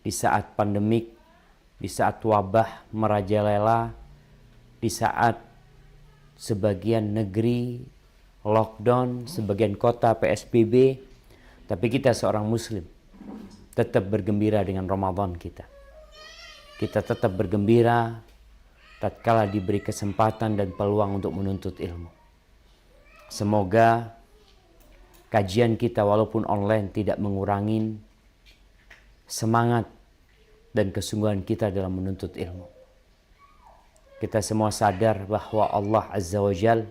di saat pandemik, di saat wabah merajalela, di saat sebagian negeri lockdown, sebagian kota PSBB, tapi kita seorang muslim tetap bergembira dengan Ramadan kita. Kita tetap bergembira tatkala diberi kesempatan dan peluang untuk menuntut ilmu. Semoga kajian kita walaupun online tidak mengurangi semangat dan kesungguhan kita dalam menuntut ilmu. Kita semua sadar bahwa Allah Azza wa Jal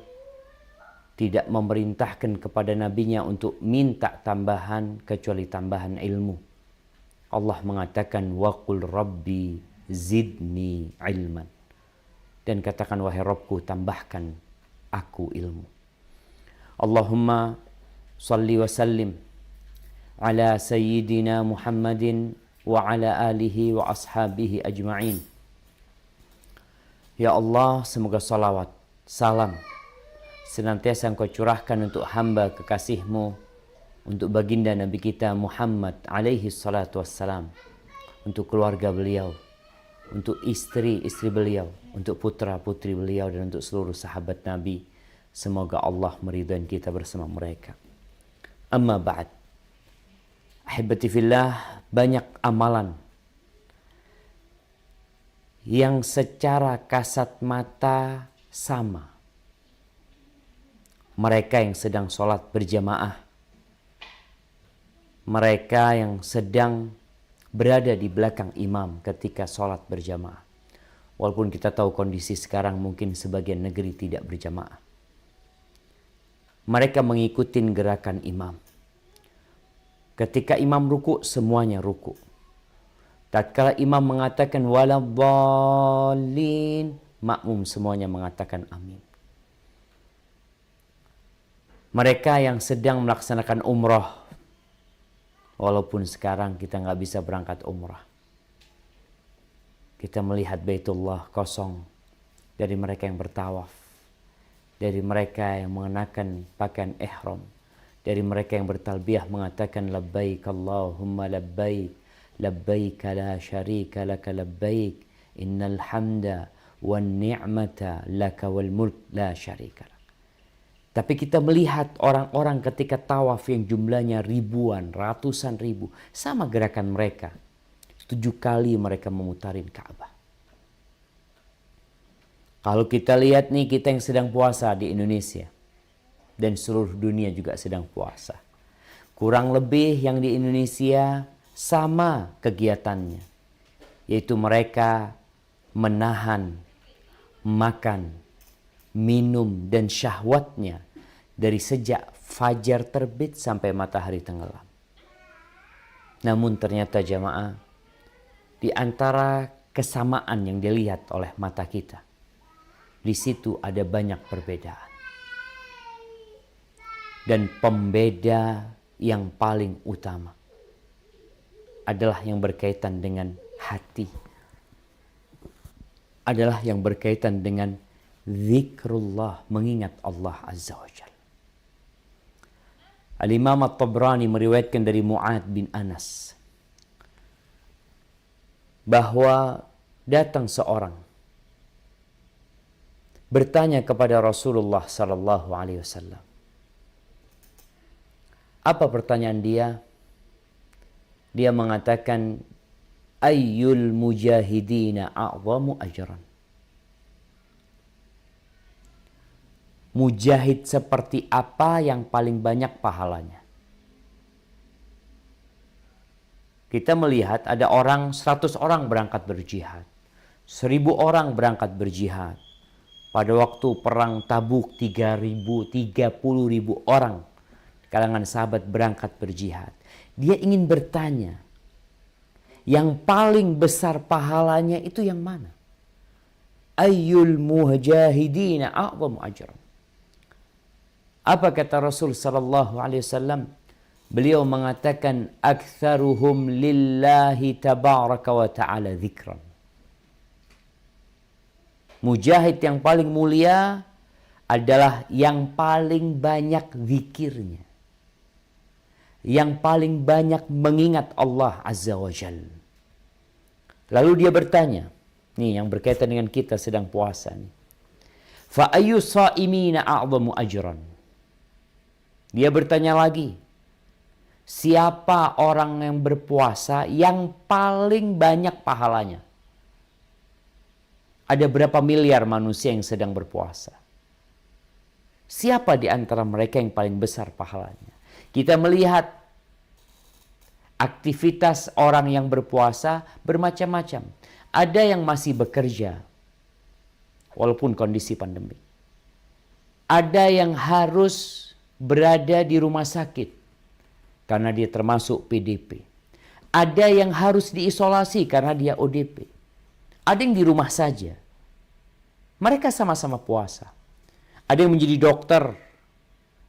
tidak memerintahkan kepada nabinya untuk minta tambahan kecuali tambahan ilmu. Allah mengatakan waqul rabbi zidni ilman. Dan katakan wahai Rabbku tambahkan aku ilmu. Allahumma salli wa sallim ala sayyidina Muhammadin wa ala alihi wa ashabihi ajma'in. Ya Allah, semoga salawat, salam senantiasa Engkau curahkan untuk hamba kekasih-Mu, untuk baginda Nabi kita Muhammad alaihi salatu wassalam, untuk keluarga beliau, untuk istri-istri beliau, untuk putra-putri beliau, dan untuk seluruh sahabat Nabi. Semoga Allah meridhai kita bersama mereka. Amma ba'd. Ahibati fillah, banyak amalan yang secara kasat mata sama. Mereka yang sedang sholat berjamaah, mereka yang sedang berada di belakang imam ketika sholat berjamaah. Walaupun kita tahu kondisi sekarang mungkin sebagian negeri tidak berjamaah. Mereka mengikuti gerakan imam. Ketika imam ruku, semuanya ruku. Tatkala imam mengatakan waladhdallin, makmum semuanya mengatakan amin. Mereka yang sedang melaksanakan umroh, walaupun sekarang kita nggak bisa berangkat umrah. Kita melihat Baitullah kosong dari mereka yang bertawaf, dari mereka yang mengenakan pakaian ihram, dari mereka yang bertalbiyah mengatakan labbaik Allahumma labbaik, labbaik la syarika laka labbaik, innal hamda wan ni'mata laka wal mulk la syarika lak. Tapi kita melihat orang-orang ketika tawaf yang jumlahnya ribuan, ratusan ribu. Sama gerakan mereka. 7 kali mereka memutarin Ka'bah. Kalau kita lihat nih, kita yang sedang puasa di Indonesia. Dan seluruh dunia juga sedang puasa. Kurang lebih yang di Indonesia sama kegiatannya. Yaitu mereka menahan, makan, minum dan syahwatnya dari sejak fajar terbit sampai matahari tenggelam. Namun ternyata jamaah, di antara kesamaan yang dilihat oleh mata kita, di situ ada banyak perbedaan. Dan pembeda yang paling utama adalah yang berkaitan dengan hati. Adalah yang berkaitan dengan zikrullah, mengingat Allah Azza wa Jalla. Al-Imam At-Tabrani meriwayatkan dari Mu'ad bin Anas bahwa datang seorang bertanya kepada Rasulullah sallallahu alaihi wasallam. Apa pertanyaan dia? Dia mengatakan, ayyul mujahidina a'zamu ajran. Mujahid seperti apa yang paling banyak pahalanya? Kita melihat ada orang, 100 orang berangkat berjihad. 1000 orang berangkat berjihad. Pada waktu perang Tabuk 30.000 orang kalangan sahabat berangkat berjihad. Dia ingin bertanya, yang paling besar pahalanya itu yang mana? Ayyul mujahidina a'zamu ajran. Apa kata Rasul sallallahu alaihi wasallam? Beliau mengatakan aktsaruhum lillahi tabaraka wa ta'ala dzikran. Mujahid yang paling mulia adalah yang paling banyak zikirnya. Yang paling banyak mengingat Allah Azza wa Jalla. Lalu dia bertanya, nih yang berkaitan dengan kita sedang puasa nih. Fa ayyu sha'imina a'zamu ajran. Dia bertanya lagi, siapa orang yang berpuasa yang paling banyak pahalanya? Ada berapa miliar manusia yang sedang berpuasa? Siapa di antara mereka yang paling besar pahalanya? Kita melihat aktivitas orang yang berpuasa bermacam-macam. Ada yang masih bekerja, walaupun kondisi pandemi. Ada yang harus berada di rumah sakit, karena dia termasuk PDP. Ada yang harus diisolasi karena dia ODP. Ada yang di rumah saja. Mereka sama-sama puasa. Ada yang menjadi dokter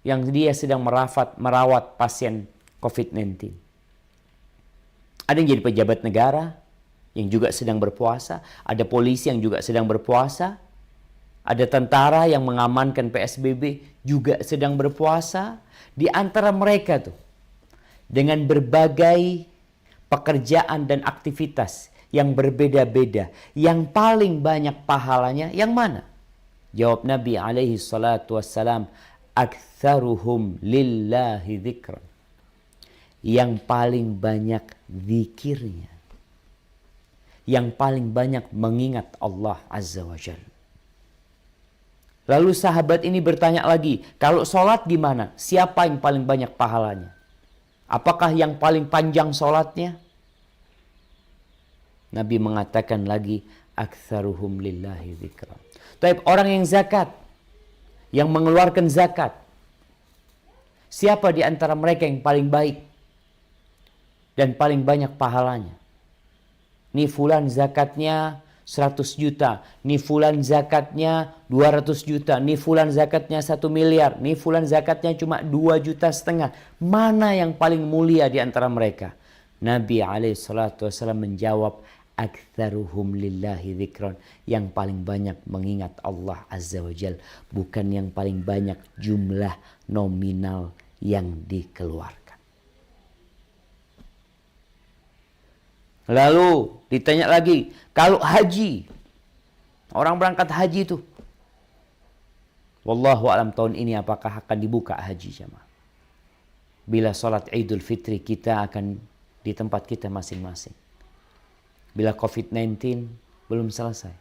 yang dia sedang merawat pasien COVID-19. Ada yang jadi pejabat negara yang juga sedang berpuasa. Ada polisi yang juga sedang berpuasa. Ada tentara yang mengamankan PSBB juga sedang berpuasa. Di antara mereka tuh, dengan berbagai pekerjaan dan aktivitas yang berbeda-beda, yang paling banyak pahalanya yang mana? Jawab Nabi alaihi salatu wassalam, aktsaruhum lillahi dzikran. Yang paling banyak zikirnya, yang paling banyak mengingat Allah azza wa jalla. Lalu sahabat ini bertanya lagi, kalau sholat gimana? Siapa yang paling banyak pahalanya? Apakah yang paling panjang sholatnya? Nabi mengatakan lagi, aktsaruhum lillahi dzikran. Tapi orang yang zakat, yang mengeluarkan zakat, siapa di antara mereka yang paling baik dan paling banyak pahalanya? Nih fulan zakatnya 100 juta, nih fulan zakatnya 200 juta, nih fulan zakatnya 1 miliar, nih fulan zakatnya cuma 2,5 juta. Mana yang paling mulia di antara mereka? Nabi alaihissalatu wassalam menjawab, aktsaruhum lillahi dzikran. Yang paling banyak mengingat Allah azza wa jal, bukan yang paling banyak jumlah nominal yang dikeluarkan. Lalu ditanya lagi, kalau haji, orang berangkat haji itu, wallahu alam tahun ini apakah akan dibuka haji jemaah? Bila salat Idul Fitri kita akan di tempat kita masing-masing. Bila COVID-19 belum selesai.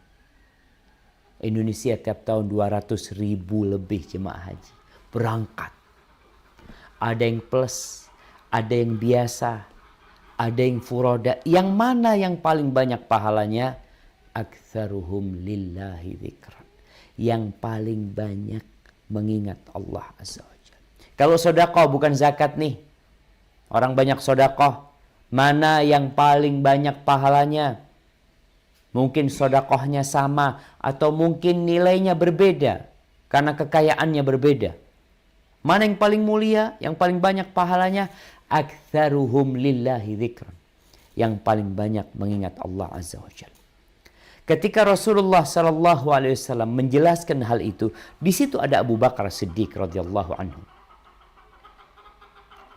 Indonesia tiap tahun 200.000 lebih jemaah haji berangkat. Ada yang plus, ada yang biasa, ada yang furoda. Yang mana yang paling banyak pahalanya? Aktsaruhum lillahi dzikran. Yang paling banyak mengingat Allah azza wa jalla. Kalau sedekah bukan zakat nih. Orang banyak sedekah. Mana yang paling banyak pahalanya? Mungkin sedekahnya sama atau mungkin nilainya berbeda karena kekayaannya berbeda. Mana yang paling mulia, yang paling banyak pahalanya? Aktsaruhum lillahi dzikran. Yang paling banyak mengingat Allah azza wa jalla. Ketika Rasulullah sallallahu alaihi wasallam menjelaskan hal itu, di situ ada Abu Bakar Siddiq radhiyallahu anhu.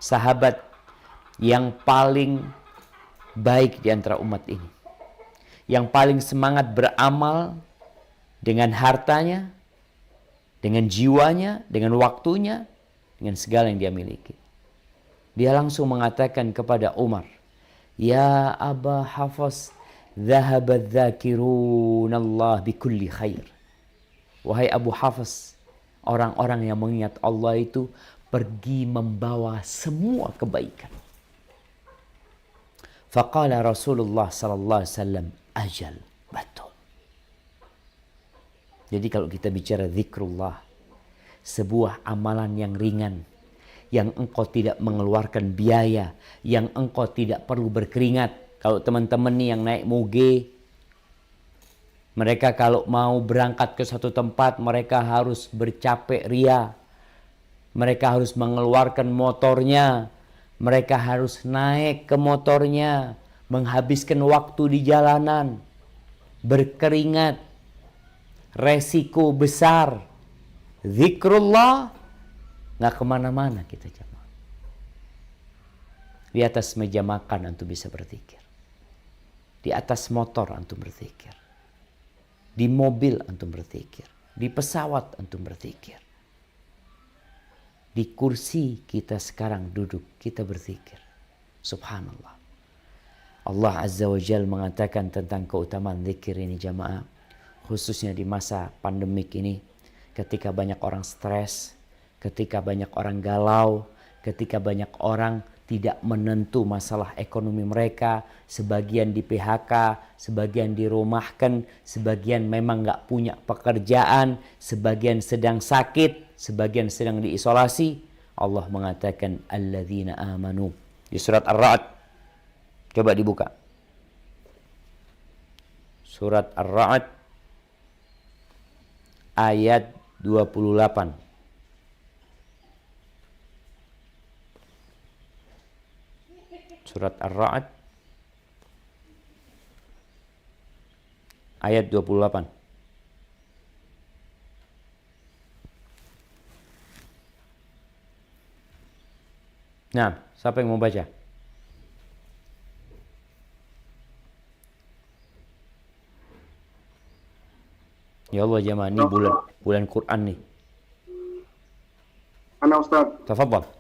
Sahabat yang paling baik di antara umat ini. Yang paling semangat beramal dengan hartanya, dengan jiwanya, dengan waktunya, dengan segala yang dia miliki. Dia langsung mengatakan kepada Umar, ya Aba Hafs, dhahaba dzakirun Allah bikulli khair. Wahai Abu Hafs, orang-orang yang mengingat Allah itu pergi membawa semua kebaikan. Faqala Rasulullah sallallahu alaihi wasallam, ajal, betul. Jadi kalau kita bicara zikrullah, sebuah amalan yang ringan, yang engkau tidak mengeluarkan biaya, yang engkau tidak perlu berkeringat. Kalau teman-teman nih yang naik moge, mereka kalau mau berangkat ke satu tempat, mereka harus bercapek ria. Mereka harus mengeluarkan motornya. Mereka harus naik ke motornya, menghabiskan waktu di jalanan, berkeringat, resiko besar. Zikrullah, nggak kemana-mana kita jemaah. Di atas meja makan antum bisa berzikir. Di atas motor antum berzikir. Di mobil antum berzikir. Di pesawat antum berzikir. Di kursi kita sekarang duduk, kita berzikir. Subhanallah. Allah Azza wa Jal mengatakan tentang keutamaan zikir ini jamaah. Khususnya di masa pandemik ini. Ketika banyak orang stres. Ketika banyak orang galau. Ketika banyak orang tidak menentu masalah ekonomi mereka, sebagian di PHK, sebagian dirumahkan, sebagian memang nggak punya pekerjaan, sebagian sedang sakit, sebagian sedang diisolasi. Allah mengatakan alladzina amanu di surat Ar-Ra'd. Coba dibuka. Surat Ar-Ra'd ayat 28. Surat Ar-Ra'd ayat 28. Nah, siapa yang mau baca? Ya Allah jamaah, ini bulan Quran nih. Ana Ustaz. Tafadhal.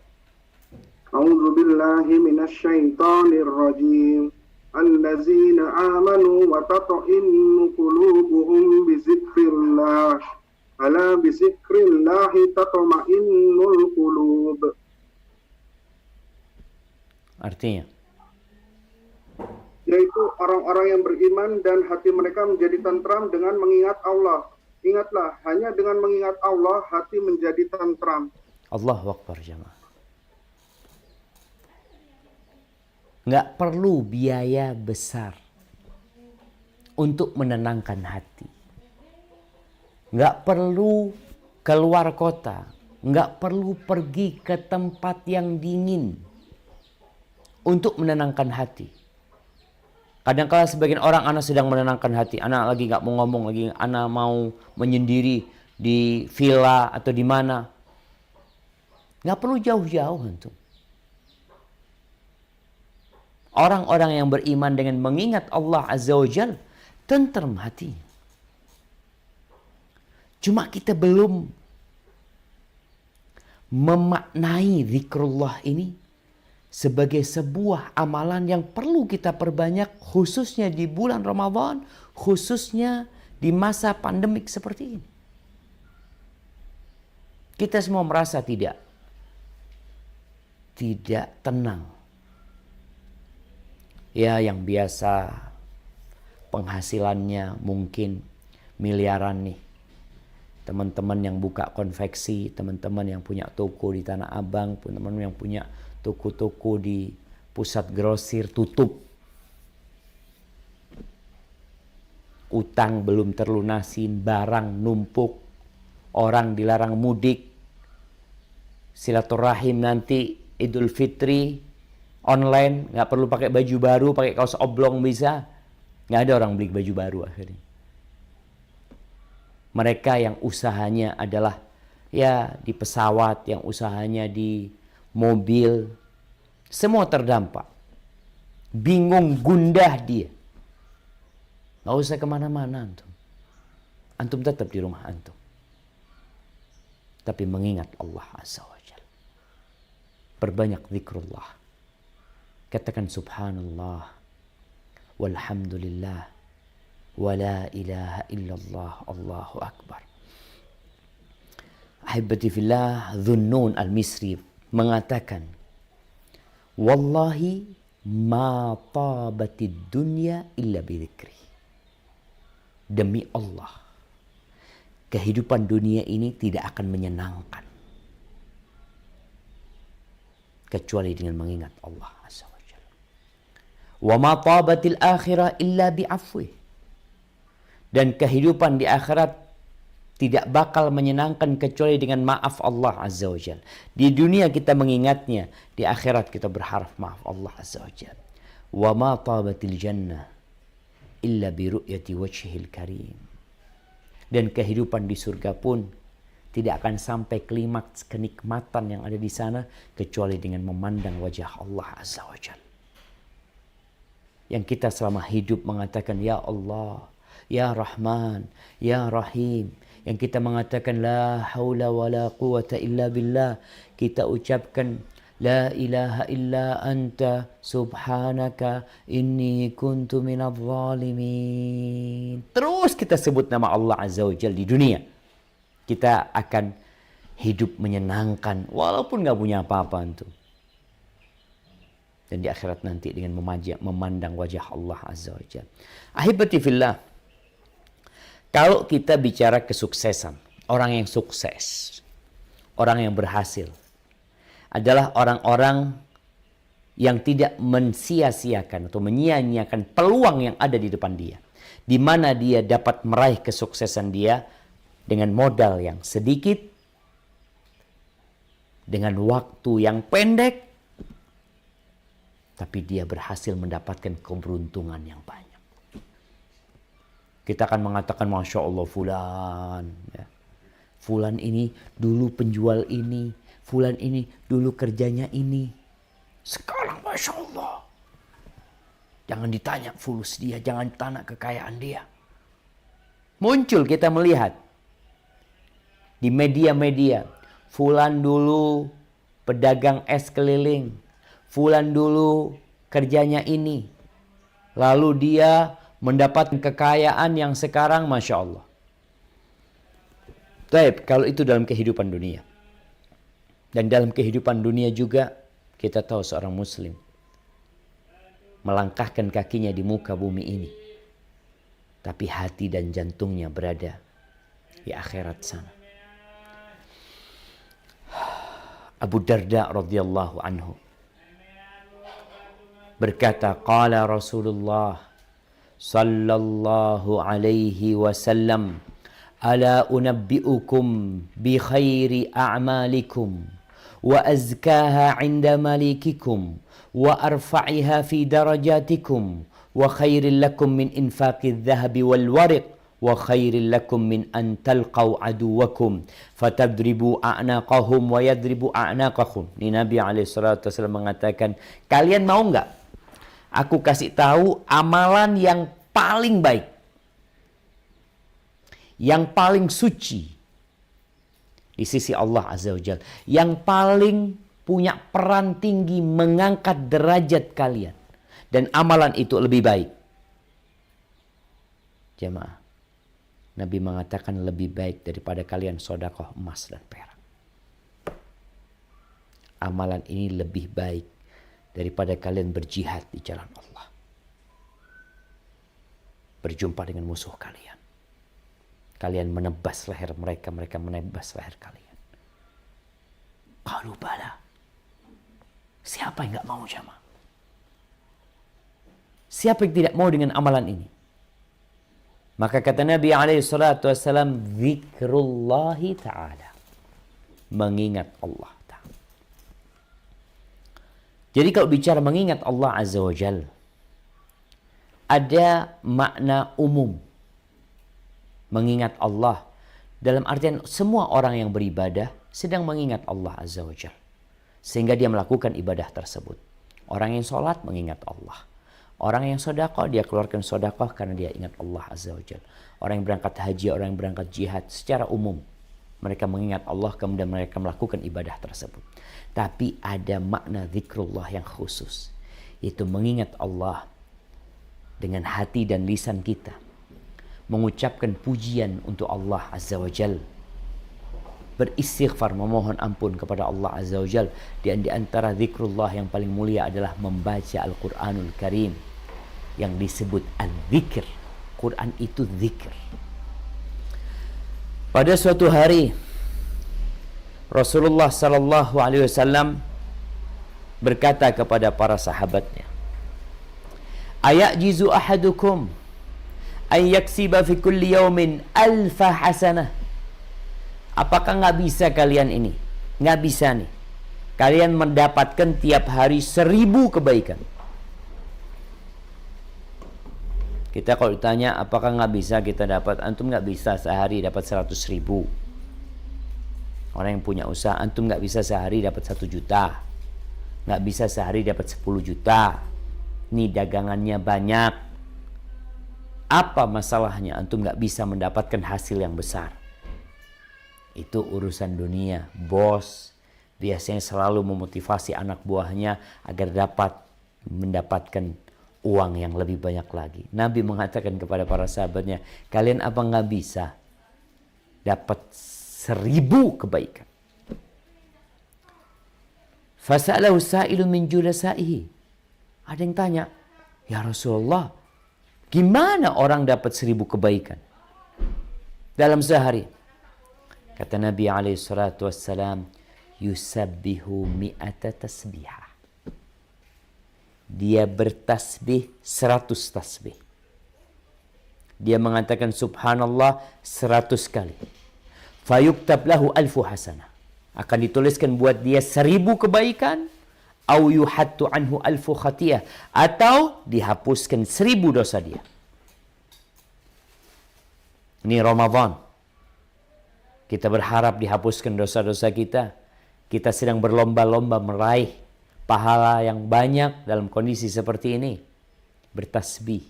A'udzu billahi minasyaitonir rajim. Allazina amanu wa tata'innu qulubuhum bi dzikrillah. Ala bi dzikrillah tatma'innul qulub. Artinya? Yaitu orang-orang yang beriman dan hati mereka menjadi tentram dengan mengingat Allah. Ingatlah, hanya dengan mengingat Allah hati menjadi tentram. Allahu Akbar jamaah. Nggak perlu biaya besar untuk menenangkan hati. Nggak perlu keluar kota. Nggak perlu pergi ke tempat yang dingin untuk menenangkan hati. Kadang-kala sebagian orang, anak sedang menenangkan hati. Anak lagi nggak mau ngomong lagi. Anak mau menyendiri di villa atau di mana. Nggak perlu jauh-jauh antum. Orang-orang yang beriman dengan mengingat Allah Azza wa Jal, tenteram hati. Cuma kita belum memaknai zikrullah ini sebagai sebuah amalan yang perlu kita perbanyak, khususnya di bulan Ramadan, khususnya di masa pandemik seperti ini. Kita semua merasa tidak tenang. Ya, yang biasa penghasilannya mungkin miliaran nih. Teman-teman yang buka konveksi, teman-teman yang punya toko di Tanah Abang, teman-teman yang punya toko-toko di pusat grosir tutup. Utang belum terlunasin, barang numpuk, orang dilarang mudik. Silaturahim nanti Idul Fitri online, nggak perlu pakai baju baru, pakai kaos oblong bisa. Nggak ada orang beli baju baru akhirnya. Mereka yang usahanya adalah ya di pesawat, yang usahanya di mobil, semua terdampak. Bingung, gundah dia. Nggak usah kemana-mana antum. Antum tetap di rumah antum. Tapi mengingat Allah Azza wa Jalla. Perbanyak zikrullah. Katakan subhanallah, walhamdulillah, wa la ilaha illallah, Allahu Akbar. Ahibati fillah, Dhunnun al-Misri mengatakan, wallahi ma tabatid dunya illa bidzikri. Demi Allah, kehidupan dunia ini tidak akan menyenangkan kecuali dengan mengingat Allah Azza wa Jalla. Wa ma tabatil akhirah illa bi'afwih. Dan kehidupan di akhirat tidak bakal menyenangkan kecuali dengan maaf Allah Azza wa Jalla. Di dunia kita mengingatnya, di akhirat kita berharap maaf Allah Azza wa Jalla. Wa ma tabatil jannah illa bi ru'yati wajhil karim. Dan kehidupan di surga pun tidak akan sampai klimaks kenikmatan yang ada di sana kecuali dengan memandang wajah Allah Azza wa Jalla. yang kita selama hidup mengatakan ya Allah, ya Rahman, ya Rahim. Yang kita mengatakan la haula wa la quwata illa billah. Kita ucapkan la ilaha illa anta subhanaka inni kuntu minadh zalimin. Terus kita sebut nama Allah Azza wa Jalla di dunia. Kita akan hidup menyenangkan walaupun gak punya apa-apa antum. Dan di akhirat nanti dengan memandang wajah Allah Azza wa Jalla. Ahibati fillah. Kalau kita bicara kesuksesan, orang yang sukses, orang yang berhasil, adalah orang-orang yang tidak mensia-siakan atau menyia-nyiakan peluang yang ada di depan dia. Di mana dia dapat meraih kesuksesan dia dengan modal yang sedikit, dengan waktu yang pendek, tapi dia berhasil mendapatkan keberuntungan yang banyak. Kita akan mengatakan Masya Allah fulan. Ya. Fulan ini dulu penjual ini. Fulan ini dulu kerjanya ini. Sekarang Masya Allah. Jangan ditanya fulus dia. Jangan ditanya kekayaan dia. Muncul kita melihat. Di media-media. Fulan dulu pedagang es keliling. Fulan dulu kerjanya ini. Lalu dia mendapatkan kekayaan yang sekarang Masya Allah. Baik, kalau itu dalam kehidupan dunia. Dan dalam kehidupan dunia juga kita tahu seorang muslim melangkahkan kakinya di muka bumi ini. Tapi hati dan jantungnya berada di akhirat sana. Abu Darda radhiyallahu anhu berkata, qala Rasulullah sallallahu alaihi wasallam, ala unabbi'ukum bi khairi a'malikum wa azkaha 'inda malikikum wa arfa'iha fi darajatikum wa khairil lakum min infaqidh dhahabi wal wariq wa khairil lakum min an talqaw aduwakum fatadribu a'naqahum wa yadribu a'naqakum. Ini Nabi alaihissalatu wasallam mengatakan, kalian mau enggak aku kasih tahu amalan yang paling baik, yang paling suci di sisi Allah Azza wa Jalla, yang paling punya peran tinggi mengangkat derajat kalian, dan amalan itu lebih baik. Jemaah, Nabi mengatakan lebih baik daripada kalian sedekah emas dan perak. Amalan ini lebih baik daripada kalian berjihad di jalan Allah. Berjumpa dengan musuh kalian. Kalian menebas leher mereka, mereka menebas leher kalian. Qalu bala. Siapa yang gak mau jamaah? Siapa yang tidak mau dengan amalan ini? Maka kata Nabi SAW, zikrullahi ta'ala. Mengingat Allah. Jadi kalau bicara mengingat Allah Azza wa Jal, ada makna umum. Mengingat Allah dalam artian semua orang yang beribadah sedang mengingat Allah Azza wa Jal, sehingga dia melakukan ibadah tersebut. Orang yang sholat mengingat Allah. Orang yang sedekah, dia keluarkan sedekah karena dia ingat Allah Azza wa Jal. Orang yang berangkat haji, orang yang berangkat jihad, secara umum mereka mengingat Allah, kemudian mereka melakukan ibadah tersebut. Tapi ada makna zikrullah yang khusus, yaitu mengingat Allah dengan hati dan lisan kita, mengucapkan pujian untuk Allah Azza wa Jal, beristighfar, memohon ampun kepada Allah Azza wa Jal. Dan di antara zikrullah yang paling mulia adalah membaca Al-Quranul Karim yang disebut al-zikr. Quran itu zikr. Pada suatu hari Rasulullah sallallahu alaihi wasallam berkata kepada para sahabatnya, ayajizu ahadukum ay yaksiba fi kulli yawmin alfa hasanah. Apakah nggak bisa kalian ini? Nggak bisa nih. Kalian mendapatkan tiap hari 1000 kebaikan. Kita kalau ditanya apakah nggak bisa kita dapat, antum nggak bisa sehari dapat 100.000. Orang yang punya usaha, antum nggak bisa sehari dapat 1 juta, nggak bisa sehari dapat 10 juta. nih dagangannya banyak. Apa masalahnya antum gak bisa mendapatkan hasil yang besar? Itu urusan dunia. Bos biasanya selalu memotivasi anak buahnya agar dapat mendapatkan uang yang lebih banyak lagi. Nabi mengatakan kepada para sahabatnya, kalian apa gak bisa dapat 1000 kebaikan? Fasa'alahu sa'ilun min julasaihi. Ada yang tanya, ya Rasulullah, gimana orang dapat 1000 kebaikan dalam sehari? Kata Nabi SAW, yusabbihu mi'ata tasbihah. Dia bertasbih 100 tasbih. Dia mengatakan subhanallah 100 kali. Fayuktab lahu 1000 hasanah. Akan dituliskan buat dia 1000 kebaikan. Au yuhattu anhu 1000 khatiyah. Atau dihapuskan 1000 dosa dia. Ini Ramadan. Kita berharap dihapuskan dosa-dosa kita. Kita sedang berlomba-lomba meraih pahala yang banyak dalam kondisi seperti ini. Bertasbih.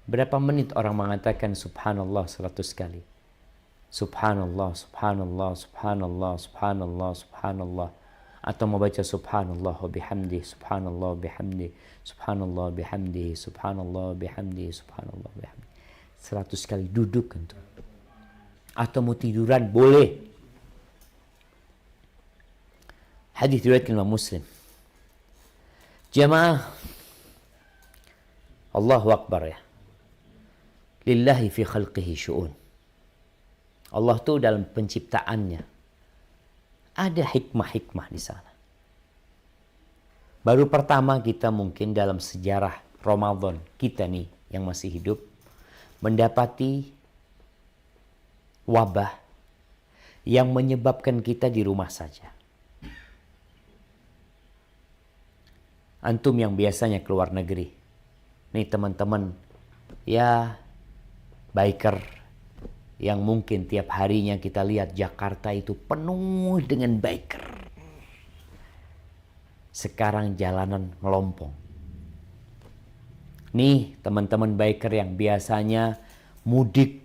Berapa menit orang mengatakan subhanallah 100 kali? Subhanallah, subhanallah, subhanallah, subhanallah, subhanallah. Atau membaca subhanallah wa bihamdi, subhanallah wa bihamdi, subhanallah wa bihamdi, subhanallah wa bihamdi, subhanallah wa bihamdi. 100 kali duduk kan tuh. Atau mau tiduran boleh. Hadis riwayat Imam Muslim. Jamaah, Allahu Akbar ya. Lillahi fi khalqihi syu'un. Allah tuh dalam penciptaannya ada hikmah-hikmah di sana. Baru pertama kita mungkin dalam sejarah Ramadan kita nih yang masih hidup mendapati wabah yang menyebabkan kita di rumah saja. Antum yang biasanya keluar negeri, nih teman-teman ya biker yang mungkin tiap harinya kita lihat Jakarta itu penuh dengan biker. Sekarang jalanan melompong. Nih teman-teman biker yang biasanya mudik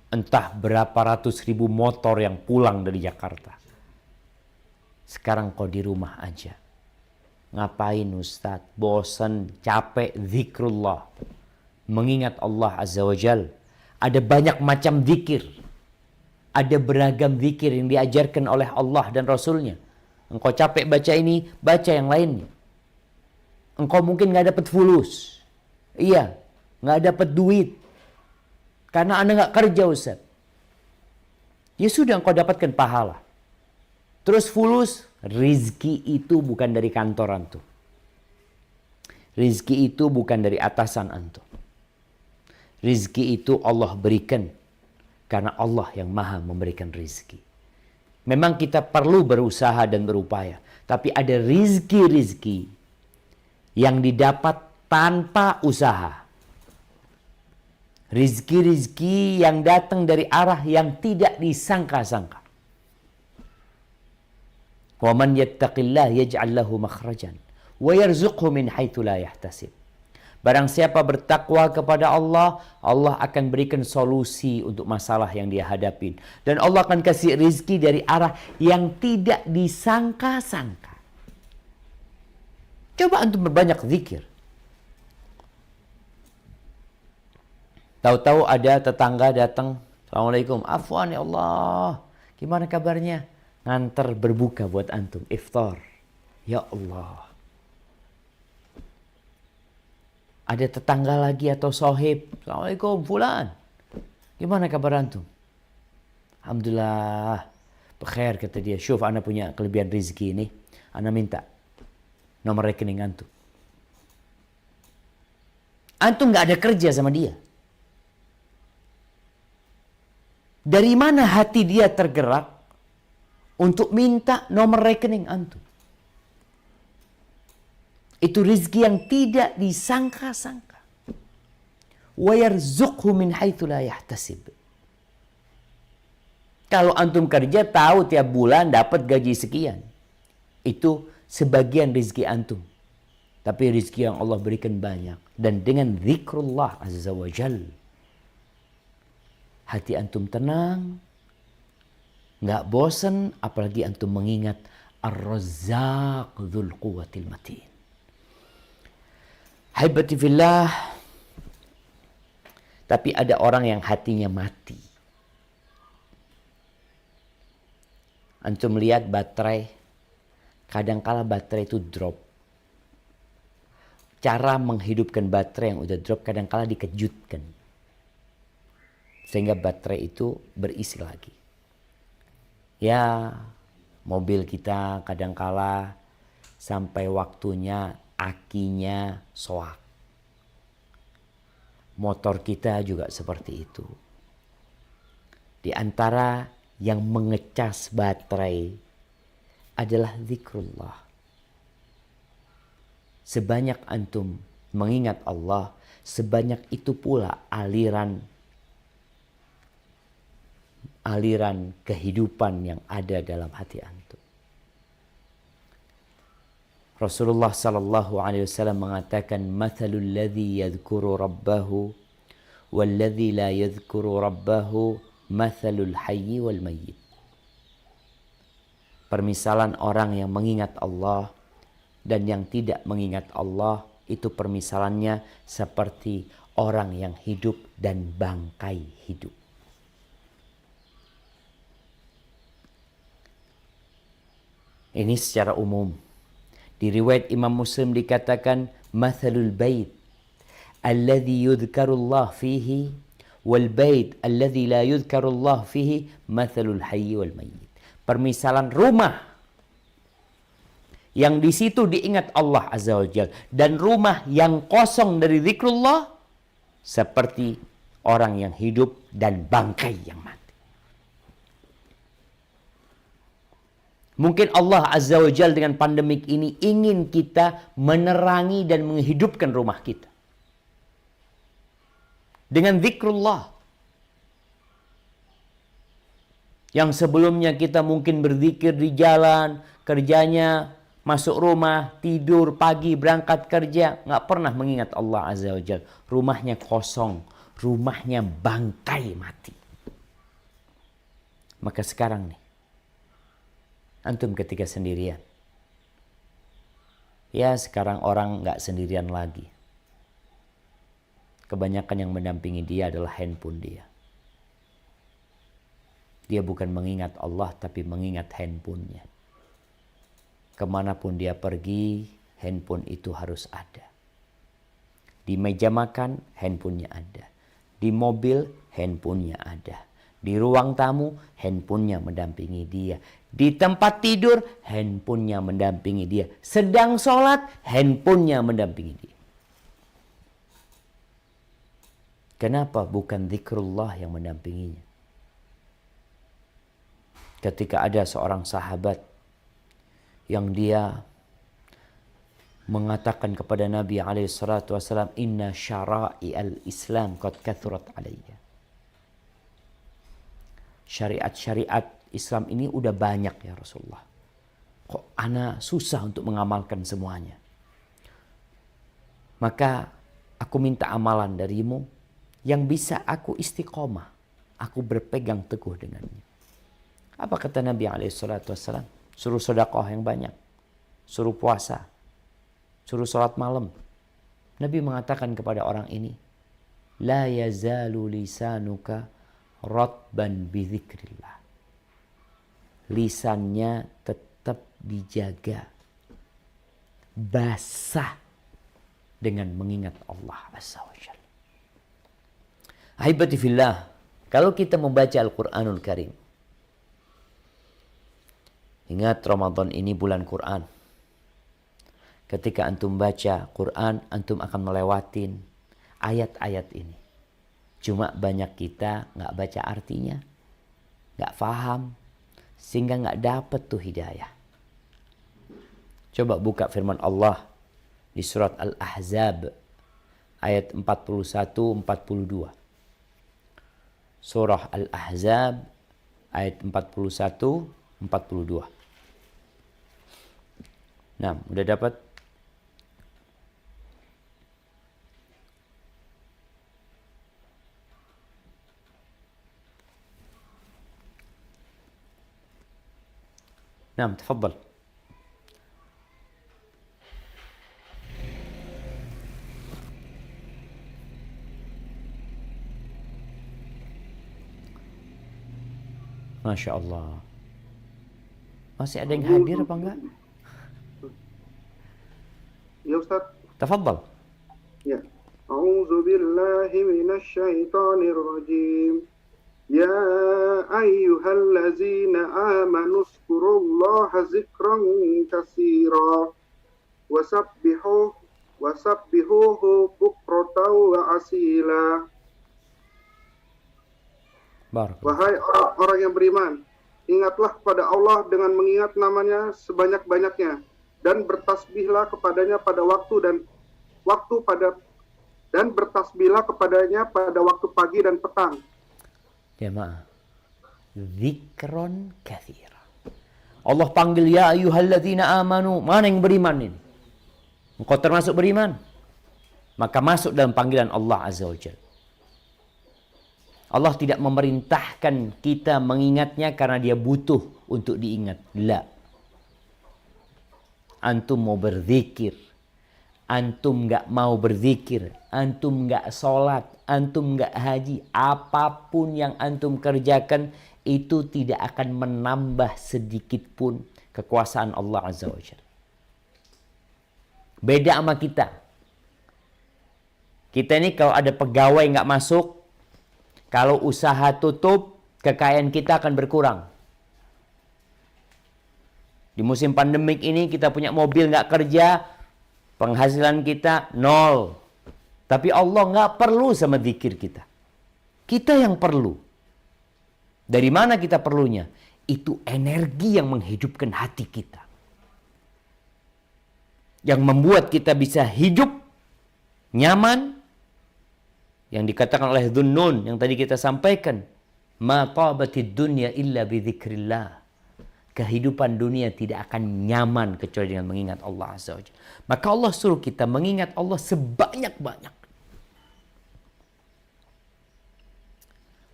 entah berapa ratus ribu motor yang pulang dari Jakarta. Sekarang kok di rumah aja. Ngapain Ustadz? Bosan, capek, zikrullah. Mengingat Allah Azza wa Jalla. Ada banyak macam zikir. Ada beragam zikir yang diajarkan oleh Allah dan Rasulnya. Engkau capek baca ini, baca yang lainnya. Engkau mungkin gak dapat fulus. Iya, gak dapat duit. Karena Anda gak kerja Ustaz. Ya sudah engkau dapatkan pahala. Terus fulus, rizki itu bukan dari kantor antum. Rizki itu bukan dari atasan antum. Rizki itu Allah berikan karena Allah yang maha memberikan rizki. Memang kita perlu berusaha dan berupaya. Tapi ada rizki-rizki yang didapat tanpa usaha. Rizki-rizki yang datang dari arah yang tidak disangka-sangka. Wa man yattaqillah yaj'al lahu makhrajan wa yarzuqhu min haitsu la yahtasib. Barang siapa bertakwa kepada Allah, Allah akan berikan solusi untuk masalah yang dia hadapin. Dan Allah akan kasih rizki dari arah yang tidak disangka-sangka. Coba antum berbanyak zikir. Tahu-tahu ada tetangga datang, Assalamualaikum, afwan ya Allah, gimana kabarnya? Nganter berbuka buat antum, iftar. Ya Allah. Ada tetangga lagi atau sohib. Assalamualaikum fulan. Gimana kabar antum? Alhamdulillah. Bekhair kata dia. Syuf ana punya kelebihan rezeki ini. Ana minta nomor rekening antum. Antum gak ada kerja sama dia. Dari mana hati dia tergerak untuk minta nomor rekening antum? Itu rizki yang tidak disangka-sangka. Wa yarzuqhu min haitsu la yahtasib. Kalau antum kerja tahu tiap bulan dapat gaji sekian. Itu sebagian rizki antum. Tapi rizki yang Allah berikan banyak. Dan dengan zikrullah azza wa jal, hati antum tenang, nggak bosan, apalagi antum mengingat Ar-Razzaq dzul quwwatil matin. Haibati fillah, tapi ada orang yang hatinya mati. Antum lihat baterai, kadangkala baterai itu drop. Cara menghidupkan baterai yang udah drop kadangkala dikejutkan. Sehingga baterai itu berisi lagi. Ya, mobil kita kadangkala sampai waktunya akinya soak. Motor kita juga seperti itu. Di antara yang mengecas baterai adalah zikrullah. Sebanyak antum mengingat Allah, sebanyak itu pula aliran kehidupan yang ada dalam hati antum. Rasulullah sallallahu alaihi wasallam mengatakan, "Mathalul ladzi yadhkuru rabbahu wal ladzi la yadhkuru rabbahu mathalul hayyi wal mayyit." Permisalan orang yang mengingat Allah dan yang tidak mengingat Allah itu permisalannya seperti orang yang hidup dan bangkai hidup. Ini secara umum. Di riwayat Imam Muslim dikatakan mathalul bait alladhi yudhkarullah fihi wal bait alladhi la yudhkarullah fihi mathalul hayy wal mayyit. Permisalan rumah yang di situ diingat Allah Azza wa Jalla dan rumah yang kosong dari zikrullah seperti orang yang hidup dan bangkai yang mati. Mungkin Allah Azza wa Jalla dengan pandemik ini ingin kita menerangi dan menghidupkan rumah kita dengan zikrullah. Yang sebelumnya kita mungkin berzikir di jalan, kerjanya, masuk rumah, tidur, pagi, berangkat kerja, nggak pernah mengingat Allah Azza wa Jalla. Rumahnya kosong, rumahnya bangkai mati. Maka sekarang nih, antum ketika sendirian. Ya sekarang orang nggak sendirian lagi. Kebanyakan yang mendampingi dia adalah handphone dia. Dia bukan mengingat Allah tapi mengingat handphonenya. Kemanapun dia pergi, handphone itu harus ada. Di meja makan, handphonenya ada. Di mobil, handphonenya ada. Di ruang tamu, handphonenya mendampingi dia. Di tempat tidur, handphonenya mendampingi dia. Sedang sholat, handphonenya mendampingi dia. Kenapa bukan zikrullah yang mendampinginya? Ketika ada seorang sahabat yang dia mengatakan kepada Nabi SAW, "Inna syara'i al-Islam qad kathurat alayya." Syariat-syariat Islam ini udah banyak ya Rasulullah. Kok ana susah untuk mengamalkan semuanya? Maka aku minta amalan darimu yang bisa aku istiqomah. Aku berpegang teguh dengannya. Apa kata Nabi SAW? Suruh sedekah yang banyak. Suruh puasa. Suruh sholat malam. Nabi mengatakan kepada orang ini, "La yazalu lisanuka ratban bizikrillah." Lisannya tetap dijaga basah dengan mengingat Allah Azza wa Jalla. Ahibati fillah, kalau kita membaca Al-Quranul Karim, ingat Ramadan ini bulan Quran. Ketika antum baca Quran, antum akan melewatin ayat-ayat ini. Cuma banyak kita nggak baca artinya, nggak paham, sehingga nggak dapat tuh hidayah. Coba buka firman Allah di surat Al-Ahzab ayat 41-42. Surah Al-Ahzab ayat 41-42. Nah, udah dapat? Naam, tafadhal. Masya Allah. Masih ada yang hadir apa enggak? Ya Ustaz. Tafadhal. Ya. A'udzu billahi minasyaitonir rajim. Ya ayyuhallazina amanu zkurullaha zikran katsira wasabbihuhu bukratan wa asila. Wahai orang-orang yang beriman, ingatlah kepada Allah dengan mengingat namanya sebanyak-banyaknya dan bertasbihlah kepadanya pada bertasbihlah kepadanya pada waktu pagi dan petang. Jemaah, zikron katsira. Allah panggil ya ayyuhalladzina amanu. Mana yang beriman ini? Engkau termasuk beriman? Maka masuk dalam panggilan Allah Azza wa Jalla. Allah tidak memerintahkan kita mengingatnya karena dia butuh untuk diingat. La. Antum mau berzikir, antum nggak mau berzikir, antum nggak sholat, antum nggak haji, apapun yang antum kerjakan itu tidak akan menambah sedikit pun kekuasaan Allah Azza wa Jalla. Beda sama kita. Kita ini kalau ada pegawai nggak masuk, kalau usaha tutup, kekayaan kita akan berkurang. Di musim pandemik ini kita punya mobil nggak kerja, penghasilan kita nol. Tapi Allah nggak perlu sama zikir kita. Kita yang perlu. Dari mana kita perlunya? Itu energi yang menghidupkan hati kita. Yang membuat kita bisa hidup nyaman. Yang dikatakan oleh Dhunnun yang tadi kita sampaikan, ma tabatid dunya illa bidzikrillah. Kehidupan dunia tidak akan nyaman kecuali dengan mengingat Allah Azza wa Jalla. Maka Allah suruh kita mengingat Allah sebanyak-banyak.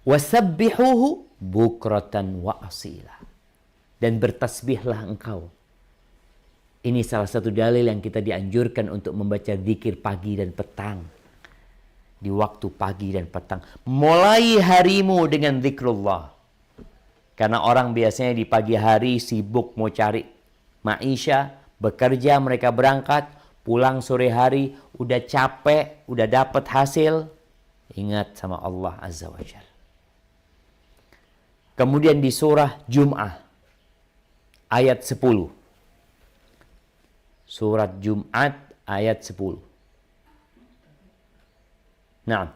Wasabbihuhu bukratan wa asila. Dan bertasbihlah engkau. Ini salah satu dalil yang kita dianjurkan untuk membaca zikir pagi dan petang. Di waktu pagi dan petang. Mulai harimu dengan zikrullah. Karena orang biasanya di pagi hari sibuk mau cari maisha, bekerja, mereka berangkat, pulang sore hari, udah capek, udah dapat hasil. Ingat sama Allah Azza wa Jalla. Kemudian di surah Jum'ah, ayat 10. Surat Jum'at, ayat 10. Nah,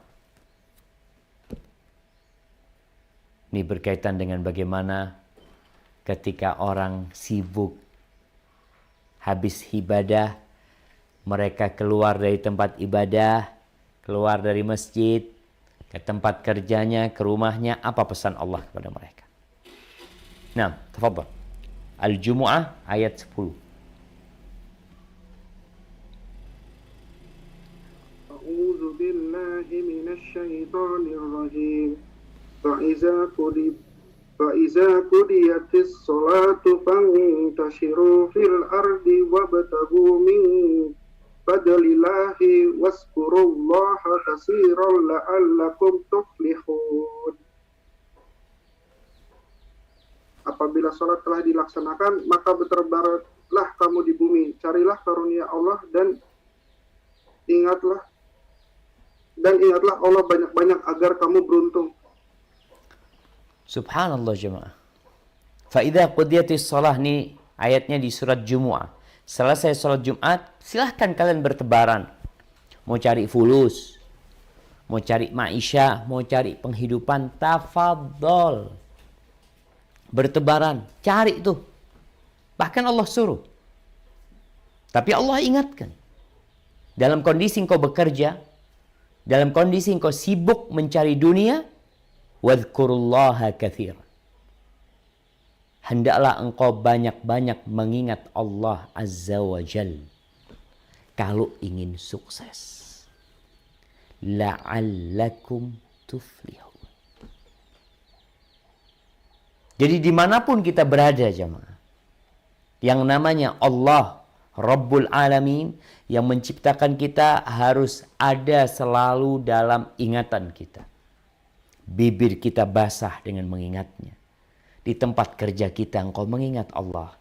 ini berkaitan dengan bagaimana ketika orang sibuk habis ibadah, mereka keluar dari tempat ibadah, keluar dari masjid, ke tempat kerjanya, ke rumahnya, apa pesan Allah kepada mereka? Nah, tafadhal. Al-Jumu'ah ayat 10. A'udzu billahi minasyaitonir rajim. فإذا قضيت الصلاة فانتشروا في الأرض وابتغوا من فضل الله واذكروا الله كثيرا لعلكم تفلحون. Apabila salat telah dilaksanakan, maka bertebaranlah kamu di bumi, carilah karunia Allah dan ingatlah Allah banyak-banyak agar kamu beruntung. Subhanallah jemaah. Fa'idha qudiyatis salah, nih ayatnya di surat Jumu'ah. Selesai salat Jumat, silahkan kalian bertebaran. Mau cari fulus, mau cari maisha, mau cari penghidupan, tafadhol. Bertebaran, cari itu. Bahkan Allah suruh. Tapi Allah ingatkan. Dalam kondisi engkau bekerja, dalam kondisi engkau sibuk mencari dunia, wadhkurullaha katsira. Hendaklah engkau banyak-banyak mengingat Allah Azza wa Jal. Kalau ingin sukses. La'allakum tuflihun. Jadi dimanapun kita berada jemaah. Yang namanya Allah, Rabbul Alamin, yang menciptakan kita harus ada selalu dalam ingatan kita. Bibir kita basah dengan mengingatnya. Di tempat kerja kita engkau mengingat Allah.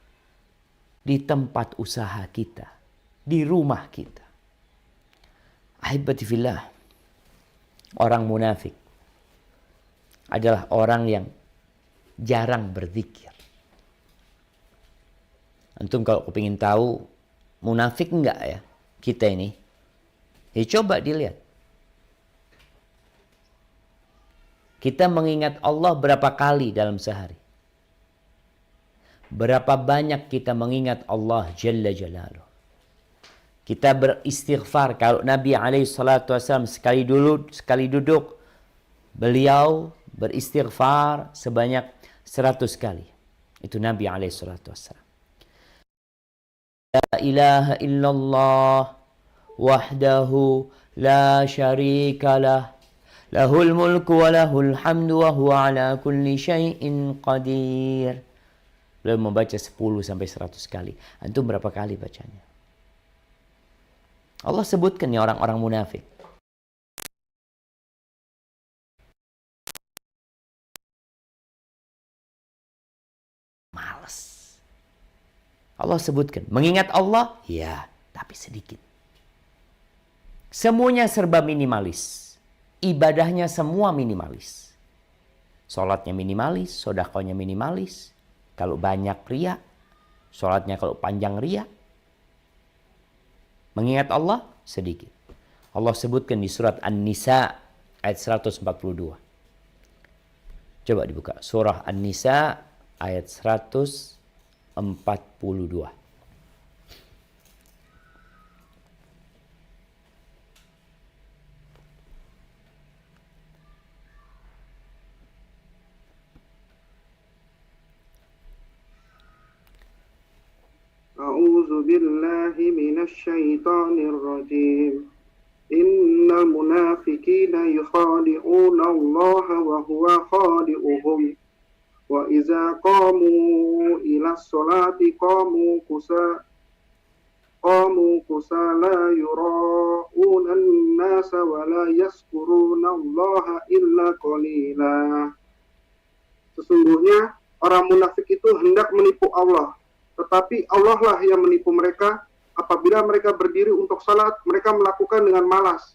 Di tempat usaha kita. Di rumah kita. Ahibati fillah. Orang munafik adalah orang yang jarang berzikir. Antum kalau kepingin tahu munafik enggak ya kita ini, ya coba dilihat. Kita mengingat Allah berapa kali dalam sehari? Berapa banyak kita mengingat Allah Jalla Jalaluh? Kita beristighfar. Kalau Nabi SAW sekali duduk, beliau beristighfar sebanyak 100 kali. Itu Nabi SAW. La ilaha illallah wahdahu la syarika lah. Lahul mulku wa lahul hamdu wa huwa ala kulli syai'in qadir. Beliau membaca 10 sampai 100 kali. Antum berapa kali bacanya? Allah sebutkan ya orang-orang munafik. Malas. Allah sebutkan. Mengingat Allah? Ya, tapi sedikit. Semuanya serba minimalis. Ibadahnya semua minimalis. Sholatnya minimalis, sodakohnya minimalis. Kalau banyak ria, sholatnya kalau panjang ria. Mengingat Allah sedikit. Allah sebutkan di surat An-Nisa ayat 142. Coba dibuka. Surah An-Nisa ayat 142. A'udzu billahi minasy syaithanir rajim. Innal munafiqina yukhadi'una Allah wa huwa khadi'uhum. Wa idza qamu ila sholati qamu kusala yura'una an-nasa wa la yazkuruna Allah illa qalila. Sesungguhnya orang munafik itu hendak menipu Allah, tetapi Allah lah yang menipu mereka. Apabila mereka berdiri untuk salat, mereka melakukan dengan malas.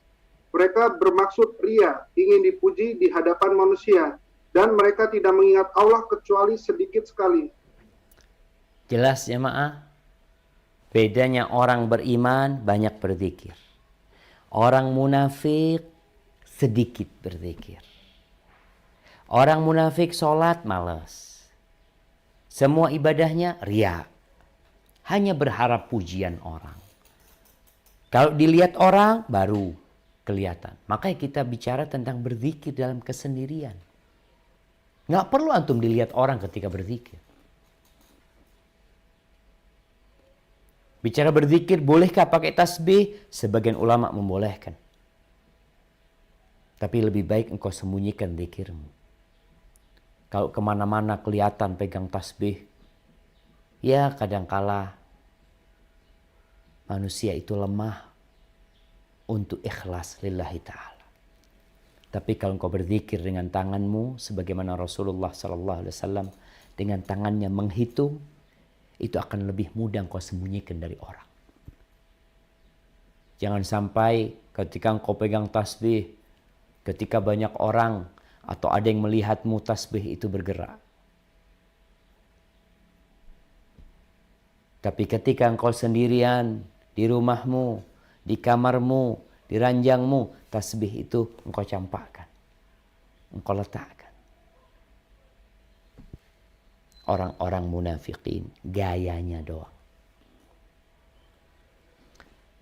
Mereka bermaksud ria, ingin dipuji di hadapan manusia. Dan mereka tidak mengingat Allah kecuali sedikit sekali. Jelas jemaah? Bedanya orang beriman banyak berzikir. Orang munafik sedikit berzikir. Orang munafik sholat malas. Semua ibadahnya ria. Hanya berharap pujian orang. Kalau dilihat orang baru kelihatan. Makanya kita bicara tentang berzikir dalam kesendirian. Nggak perlu antum dilihat orang ketika berzikir. Bicara berzikir, bolehkah pakai tasbih? Sebagian ulama membolehkan. Tapi lebih baik engkau sembunyikan zikirmu. Kalau kemana-mana kelihatan pegang tasbih, ya kadangkala manusia itu lemah untuk ikhlas lillahi ta'ala. Tapi kalau engkau berzikir dengan tanganmu, sebagaimana Rasulullah SAW dengan tangannya menghitung, itu akan lebih mudah engkau sembunyikan dari orang. Jangan sampai ketika engkau pegang tasbih, ketika banyak orang atau ada yang melihatmu, tasbih itu bergerak. Tapi ketika engkau sendirian di rumahmu, di kamarmu, di ranjangmu, tasbih itu engkau campakkan. Engkau letakkan. Orang-orang munafikin gayanya doang.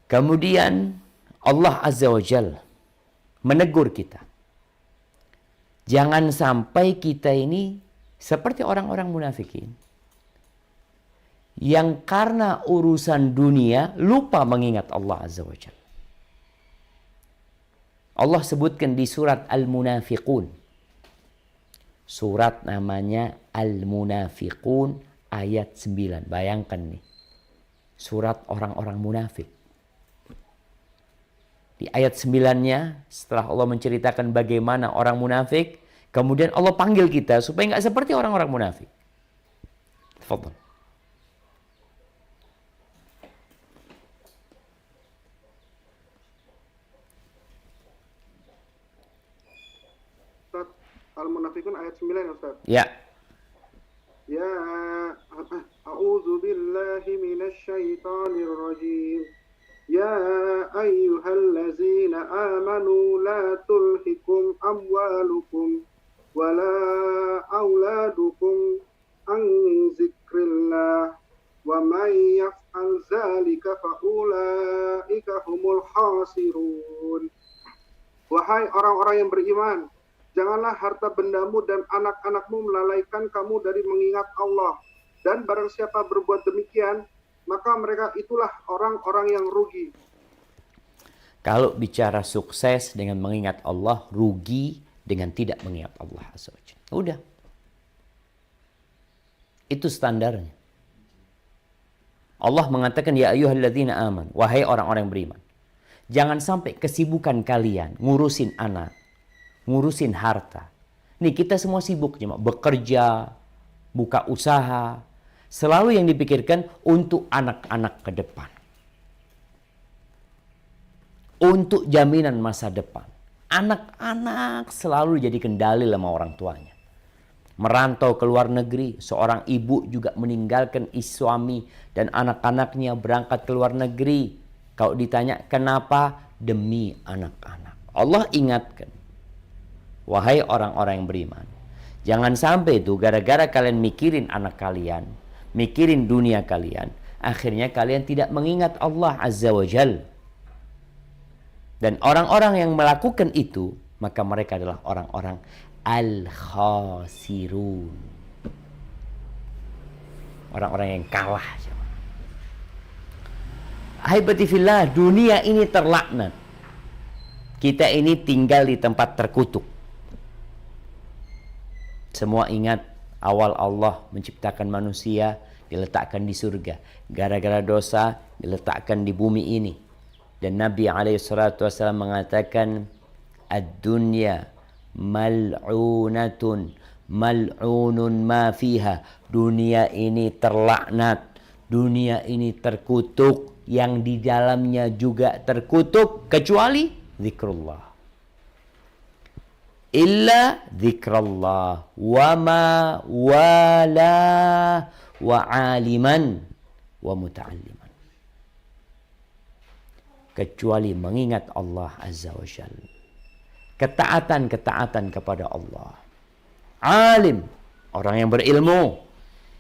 Kemudian Allah Azza wa Jalla menegur kita. Jangan sampai kita ini seperti orang-orang munafikin yang karena urusan dunia lupa mengingat Allah Azza wa Jalla. Allah sebutkan di surat Al-Munafiqun. Surat namanya Al-Munafiqun ayat 9. Bayangkan nih, surat orang-orang munafik. Di ayat 9-nya, setelah Allah menceritakan bagaimana orang munafik, kemudian Allah panggil kita supaya nggak seperti orang-orang munafik. Tafadhal. Ustaz, Al-Munafikun ayat 9 ya Ustaz. Ya. Ya, a'udzu billahi minasy syaithanir rajim. Ya ayyuhallazina amanu la tulhikum amwalukum wala auladukum an zikrillah wa may yaf'al dzalika faulaika humul khasirun. Wahai orang-orang yang beriman, janganlah harta bendamu dan anak-anakmu melalaikan kamu dari mengingat Allah. Dan barang siapa berbuat demikian, maka mereka itulah orang-orang yang rugi. Kalau bicara sukses dengan mengingat Allah, rugi dengan tidak mengingat Allah Azza wa Jalla. Udah. Itu standarnya. Allah mengatakan, ya ayyuhalladzina aman, wahai orang-orang yang beriman. Jangan sampai kesibukan kalian ngurusin anak, ngurusin harta. Nih kita semua sibuk bekerja, buka usaha. Selalu yang dipikirkan untuk anak-anak ke depan. Untuk jaminan masa depan. Anak-anak selalu jadi kendali sama orang tuanya. Merantau ke luar negeri, seorang ibu juga meninggalkan suami dan anak-anaknya berangkat ke luar negeri. Kalau ditanya kenapa? Demi anak-anak. Allah ingatkan. Wahai orang-orang yang beriman. Jangan sampai itu gara-gara kalian mikirin anak kalian, mikirin dunia kalian, akhirnya kalian tidak mengingat Allah Azza wa Jal. Dan orang-orang yang melakukan itu, maka mereka adalah orang-orang al-khasirun. Orang-orang yang kalah. Ahibati fillah, dunia ini terlaknat. Kita ini tinggal di tempat terkutuk. Semua ingat awal Allah menciptakan manusia, diletakkan di surga. Gara-gara dosa diletakkan di bumi ini. Dan Nabi SAW mengatakan, ad-dunya mal'unatun mal'unun ma fiha. Dunia ini terlaknat, dunia ini terkutuk, yang di dalamnya juga terkutuk kecuali zikrullah. Illa zikrullah wa ma wala wa aliman wa muta'alliman. Kecuali mengingat Allah Azza wa Jalla. Ketaatan-ketaatan kepada Allah. Alim, orang yang berilmu,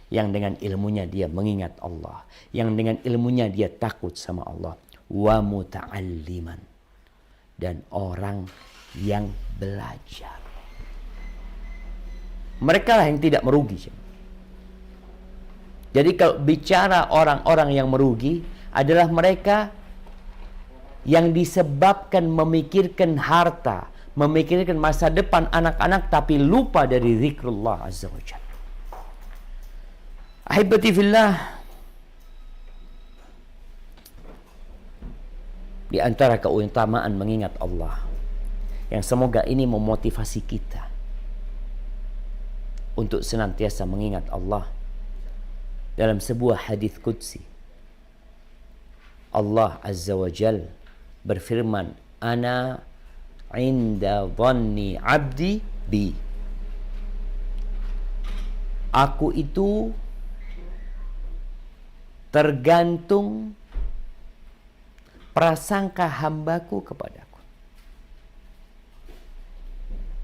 yang dengan ilmunya dia mengingat Allah, yang dengan ilmunya dia takut sama Allah. Wa muta'alliman, dan orang yang belajar. Mereka lah yang tidak merugi. Jadi kalau bicara orang-orang yang merugi adalah mereka yang disebabkan memikirkan harta, memikirkan masa depan anak-anak, tapi lupa dari zikrullah Azza wa Jalla. Ahibati fillah, di antara keutamaan mengingat Allah, yang semoga ini memotivasi kita untuk senantiasa mengingat Allah. Dalam sebuah hadis qudsi, Allah Azza wa Jalla berfirman, ana inda dhanni abdi bi. Aku itu tergantung prasangka hambaku kepadaku.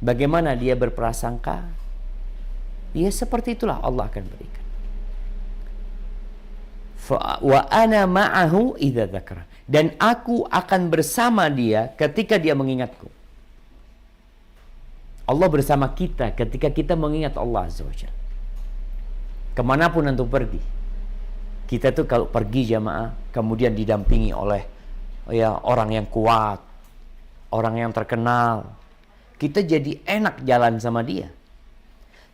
Bagaimana dia berprasangka? Ya seperti itulah Allah akan berikan. Wa ana ma'ahu idza dzakara. Dan aku akan bersama dia ketika dia mengingatku. Allah bersama kita ketika kita mengingat Allah Azza wa Jalla. Kemanapun antum pergi, kita tuh kalau pergi jamaah, kemudian didampingi oleh orang yang kuat, orang yang terkenal, kita jadi enak jalan sama dia.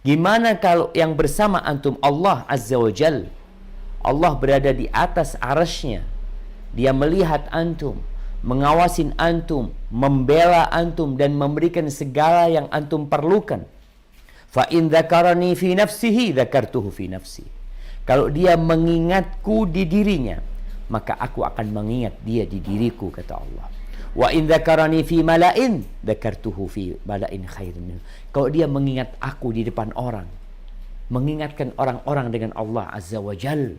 Gimana kalau yang bersama antum Allah Azza wa Jal? Allah berada di atas arasy-Nya. Dia melihat antum, mengawasin antum, membela antum, dan memberikan segala yang antum perlukan. Fa in dzakarani fi nafsihi dzakartuhu fi nafsi. Kalau dia mengingatku di dirinya, maka aku akan mengingat dia di diriku, kata Allah. Wa in dzakarani fi mala'in dzakartuhu fi mala'in khairin minhu. Kalau dia mengingat aku di depan orang, mengingatkan orang-orang dengan Allah Azza wa Jal,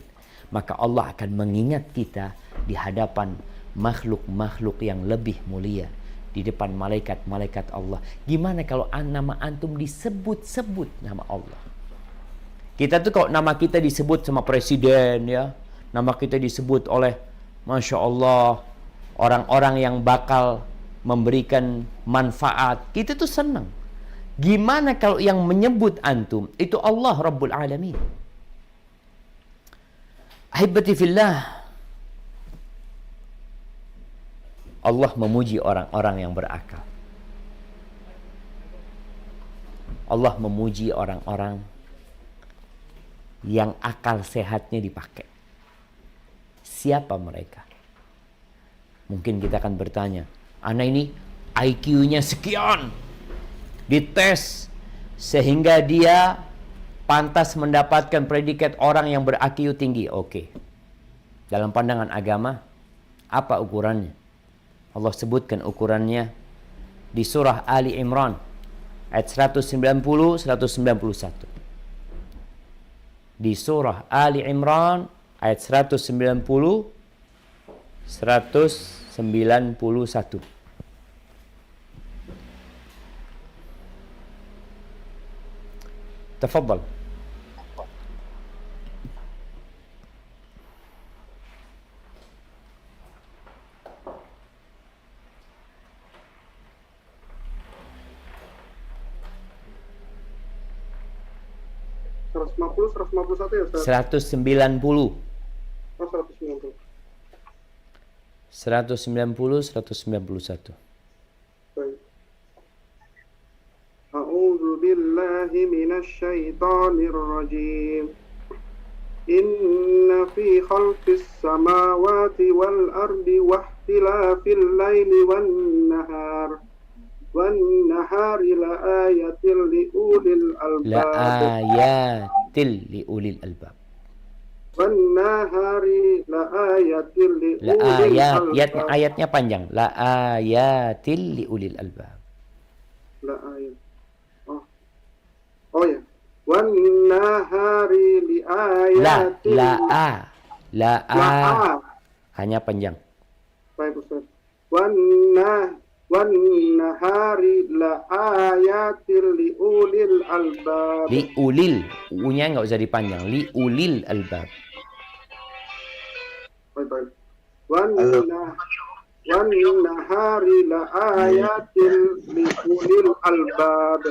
maka Allah akan mengingat kita di hadapan makhluk-makhluk yang lebih mulia, di depan malaikat-malaikat Allah. Gimana kalau nama antum disebut-sebut nama Allah? Kita tuh kalau nama kita disebut sama presiden ya, nama kita disebut oleh Masya Allah orang-orang yang bakal memberikan manfaat, kita tuh senang. Gimana kalau yang menyebut antum itu Allah Rabbul Alamin? Ahibati fillah, Allah memuji orang-orang yang berakal. Allah memuji orang-orang yang akal sehatnya dipakai. Siapa mereka? Mungkin kita akan bertanya, anak ini IQ-nya sekian, dites sehingga dia pantas mendapatkan predikat orang yang ber-IQ tinggi. Oke. Dalam pandangan agama, apa ukurannya? Allah sebutkan ukurannya di surah Ali Imran ayat 190 191. Di surah Ali Imran ayat 190 191. Tafadhal. 151 ya Ustaz? 190. Oh, 190. 191. Baik. A'udzu billahi minasy syaithanir rajim. Inna fi khalqis samawati wal ardi wahtilafil laili wan nahari la ayatil liulil albab. Wan nahari la ayatil liulil albab. Ayatnya panjang. La ayatil liulil albab. La ayat. Oh ya. Wan nahari li ayatil. La hanya panjang. Baik Ustaz. Wan nahari la ayatil li ulil albab. Li ulil, u-nya enggak usah dipanjang. Li ulil albab. Baik. Wan nahari la ayatil li ulil albab.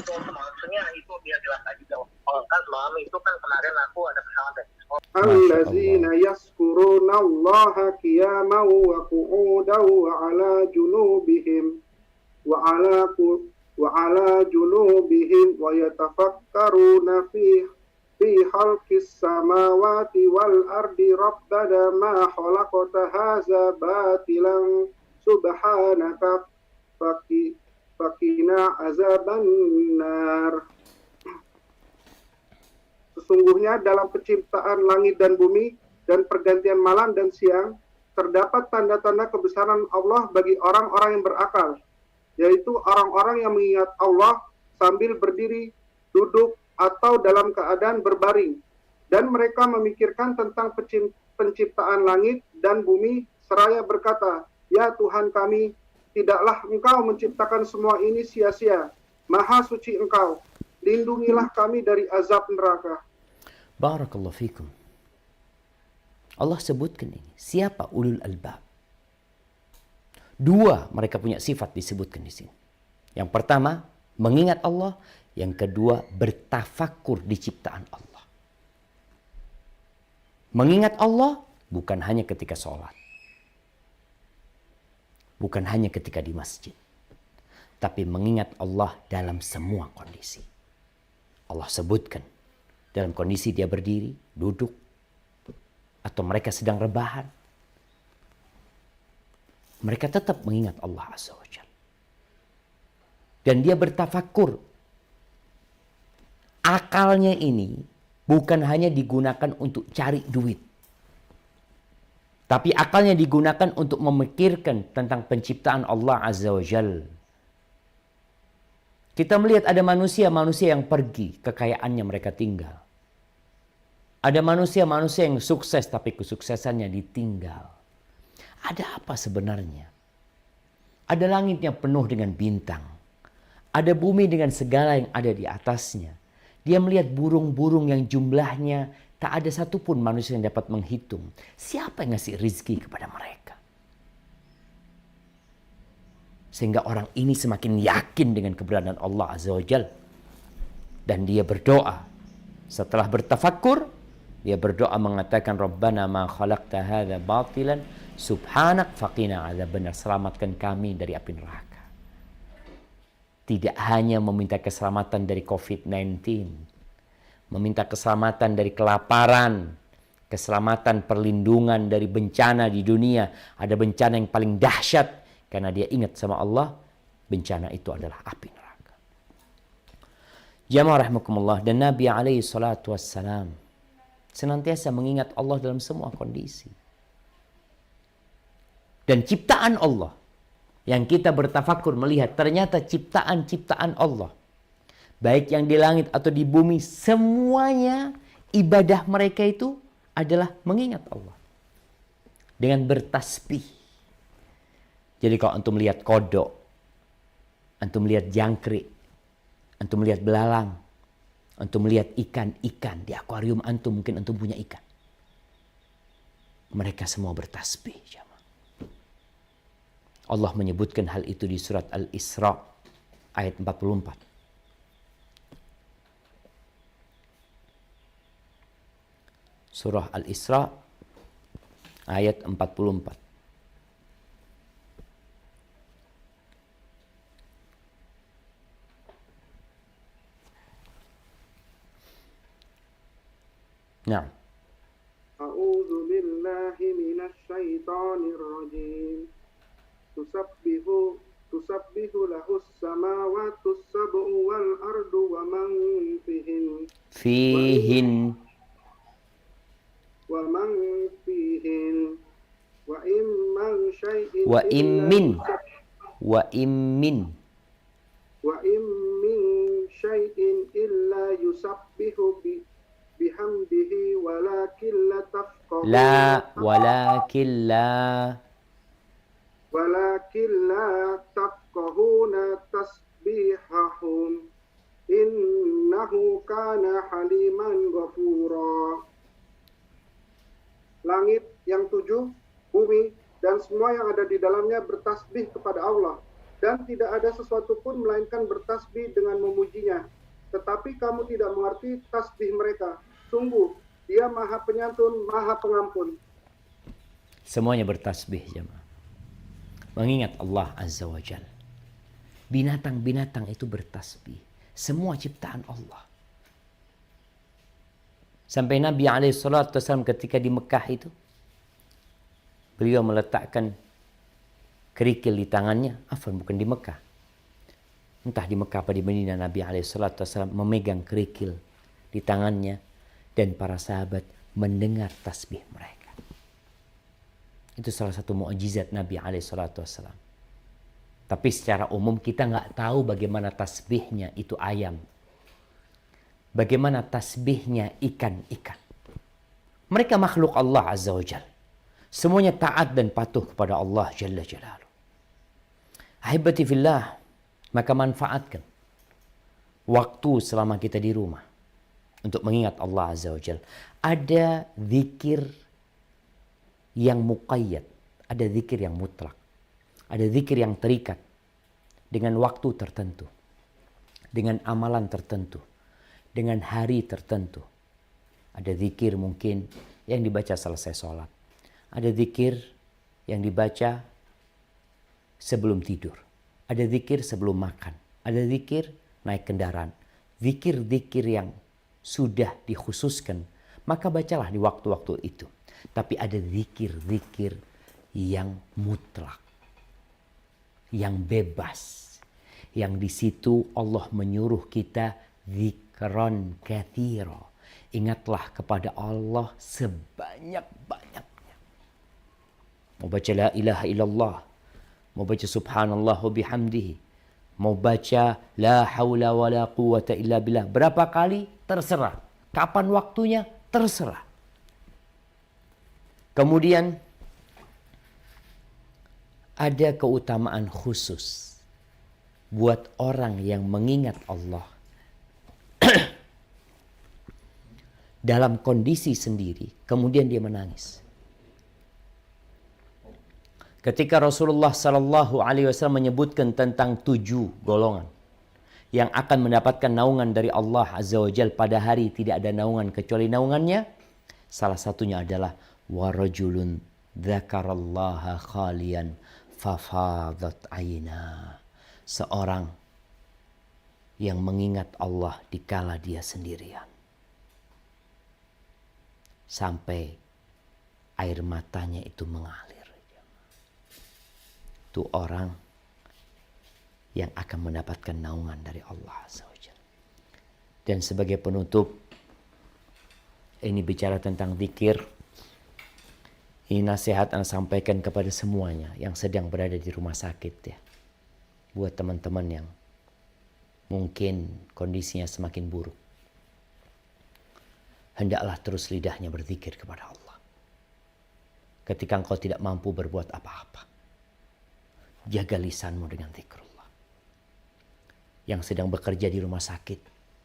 Maksudnya itu biar jelas aja dong. Kan malam itu kan kemarin aku ada pesawat. Allazina yazkuruna Allaha qiyaman wa qu'udan wa ala junubihim wa yatafakkaruna fi khalqis samawati wal ardi rabbana ma khalaqta hadza batilan subhanaka fakina azaban nar. Sesungguhnya dalam penciptaan langit dan bumi dan pergantian malam dan siang terdapat tanda-tanda kebesaran Allah bagi orang-orang yang berakal, yaitu orang-orang yang mengingat Allah sambil berdiri, duduk, atau dalam keadaan berbaring, dan mereka memikirkan tentang penciptaan langit dan bumi seraya berkata, "Ya Tuhan kami, tidaklah Engkau menciptakan semua ini sia-sia. Maha suci Engkau. Lindungilah kami dari azab neraka." Barakallahu fikum. Allah sebutkan ini. Siapa ulul albab? Dua mereka punya sifat disebutkan di sini. Yang pertama, mengingat Allah. Yang kedua, bertafakur di ciptaan Allah. Mengingat Allah bukan hanya ketika sholat. Bukan hanya ketika di masjid. tapi mengingat Allah dalam semua kondisi. Allah sebutkan dalam kondisi dia berdiri, duduk, atau mereka sedang rebahan. Mereka tetap mengingat Allah Azza wa Jalla. Dan dia bertafakur. Akalnya ini bukan hanya digunakan untuk cari duit. Tapi akalnya digunakan untuk memikirkan tentang penciptaan Allah Azza wa Jalla. Kita melihat ada manusia-manusia yang pergi, kekayaannya mereka tinggal. Ada manusia-manusia yang sukses tapi kesuksesannya ditinggal. Ada apa sebenarnya? Ada langit yang penuh dengan bintang. Ada bumi dengan segala yang ada di atasnya. Dia melihat burung-burung yang jumlahnya tak ada satupun manusia yang dapat menghitung. Siapa yang ngasih rizki kepada mereka? Sehingga orang ini semakin yakin dengan keberadaan Allah Azza wa Jalla. Dan dia berdoa. Setelah bertafakur, dia berdoa mengatakan, Rabbana ma khalaqta hadza batilan subhanak faqina adzabannar. Selamatkan kami dari api neraka. Tidak hanya meminta keselamatan dari COVID-19. Meminta keselamatan dari kelaparan. Keselamatan perlindungan dari bencana di dunia. Ada bencana yang paling dahsyat. Karena dia ingat sama Allah, bencana itu adalah api neraka. Jamaah rahimakumullah, dan Nabi alaihi salatu wassalam senantiasa mengingat Allah dalam semua kondisi. Dan ciptaan Allah yang kita bertafakur melihat, ternyata ciptaan-ciptaan Allah, baik yang di langit atau di bumi, semuanya ibadah mereka itu adalah mengingat Allah dengan bertasbih. Jadi kalau antum lihat kodok, antum lihat jangkrik, antum lihat belalang, antum lihat ikan-ikan di akuarium antum, mungkin antum punya ikan. Mereka semua bertasbih. Allah menyebutkan hal itu di surat Al-Isra ayat 44. Surah Al-Isra ayat 44. Nah. A'udzu billahi minasy syaithanir rajim. Tusabbihu lahus samawati sab'u wal ardu wa man fihin. Fihin. Wa man fihin. Wa imman syai'in. Wa immin. Wa immin. Wa immin syai'in illa yusabbihu bihamdihi walakin la tafqahuna walakin la tafqahuna tasbihahum innahu kana haliman ghafura. Langit yang 7, bumi dan semua yang ada di dalamnya bertasbih kepada Allah, dan tidak ada sesuatu pun melainkan bertasbih dengan memujinya. Tetapi kamu tidak mengerti tasbih mereka. Sungguh, dia maha penyantun, maha pengampun. Semuanya bertasbih, jemaah. Mengingat Allah Azza wa Jalla. Binatang-binatang itu bertasbih. Semua ciptaan Allah. Sampai Nabi SAW ketika di Mekah itu, beliau meletakkan kerikil di tangannya. Bukan di Mekah. Entah di Mekah apa di Madinah, Nabi SAW memegang kerikil di tangannya. Dan para sahabat mendengar tasbih mereka. Itu salah satu mukjizat Nabi SAW. Tapi secara umum kita nggak tahu bagaimana tasbihnya itu ayam. Bagaimana tasbihnya ikan-ikan. Mereka makhluk Allah Azza wa Jalla. Semuanya taat dan patuh kepada Allah Jalla Jalaluh. Ahibati fillah, maka manfaatkan waktu selama kita di rumah untuk mengingat Allah Azza wa Jalla. Ada zikir yang muqayyad, ada zikir yang mutlak, ada zikir yang terikat dengan waktu tertentu, dengan amalan tertentu, dengan hari tertentu. Ada zikir mungkin yang dibaca selesai sholat, ada zikir yang dibaca sebelum tidur, Ada zikir sebelum makan. Ada zikir naik kendaraan. Zikir-zikir yang sudah dikhususkan, maka bacalah di waktu-waktu itu. Tapi ada zikir-zikir yang mutlak, yang bebas, yang di situ Allah menyuruh kita zikran katsira. Ingatlah kepada Allah sebanyak-banyaknya. Mau baca la ilaha illallah, mau baca subhanallah wa bihamdihi, mau baca la haula wa la quwata illa billah. Berapa kali? Terserah. Kapan waktunya? Terserah. Kemudian ada keutamaan khusus buat orang yang mengingat Allah dalam kondisi sendiri, kemudian dia menangis. Ketika Rasulullah Sallallahu Alaihi Wasallam menyebutkan tentang 7 golongan yang akan mendapatkan naungan dari Allah Azza wa Jal pada hari tidak ada naungan kecuali naungannya, salah satunya adalah warajulun dzakarallaha khalian fafadat aina. Seorang yang mengingat Allah dikala dia sendirian, sampai air matanya itu mengalir. Itu orang yang akan mendapatkan naungan dari Allah Azza wa Jalla. Dan sebagai penutup, ini bicara tentang zikir. Ini nasihat yang sampaikan kepada semuanya yang sedang berada di rumah sakit ya. Buat teman-teman yang mungkin kondisinya semakin buruk, hendaklah terus lidahnya berzikir kepada Allah. Ketika engkau tidak mampu berbuat apa-apa, jaga lisanmu dengan zikrullah. Yang sedang bekerja di rumah sakit,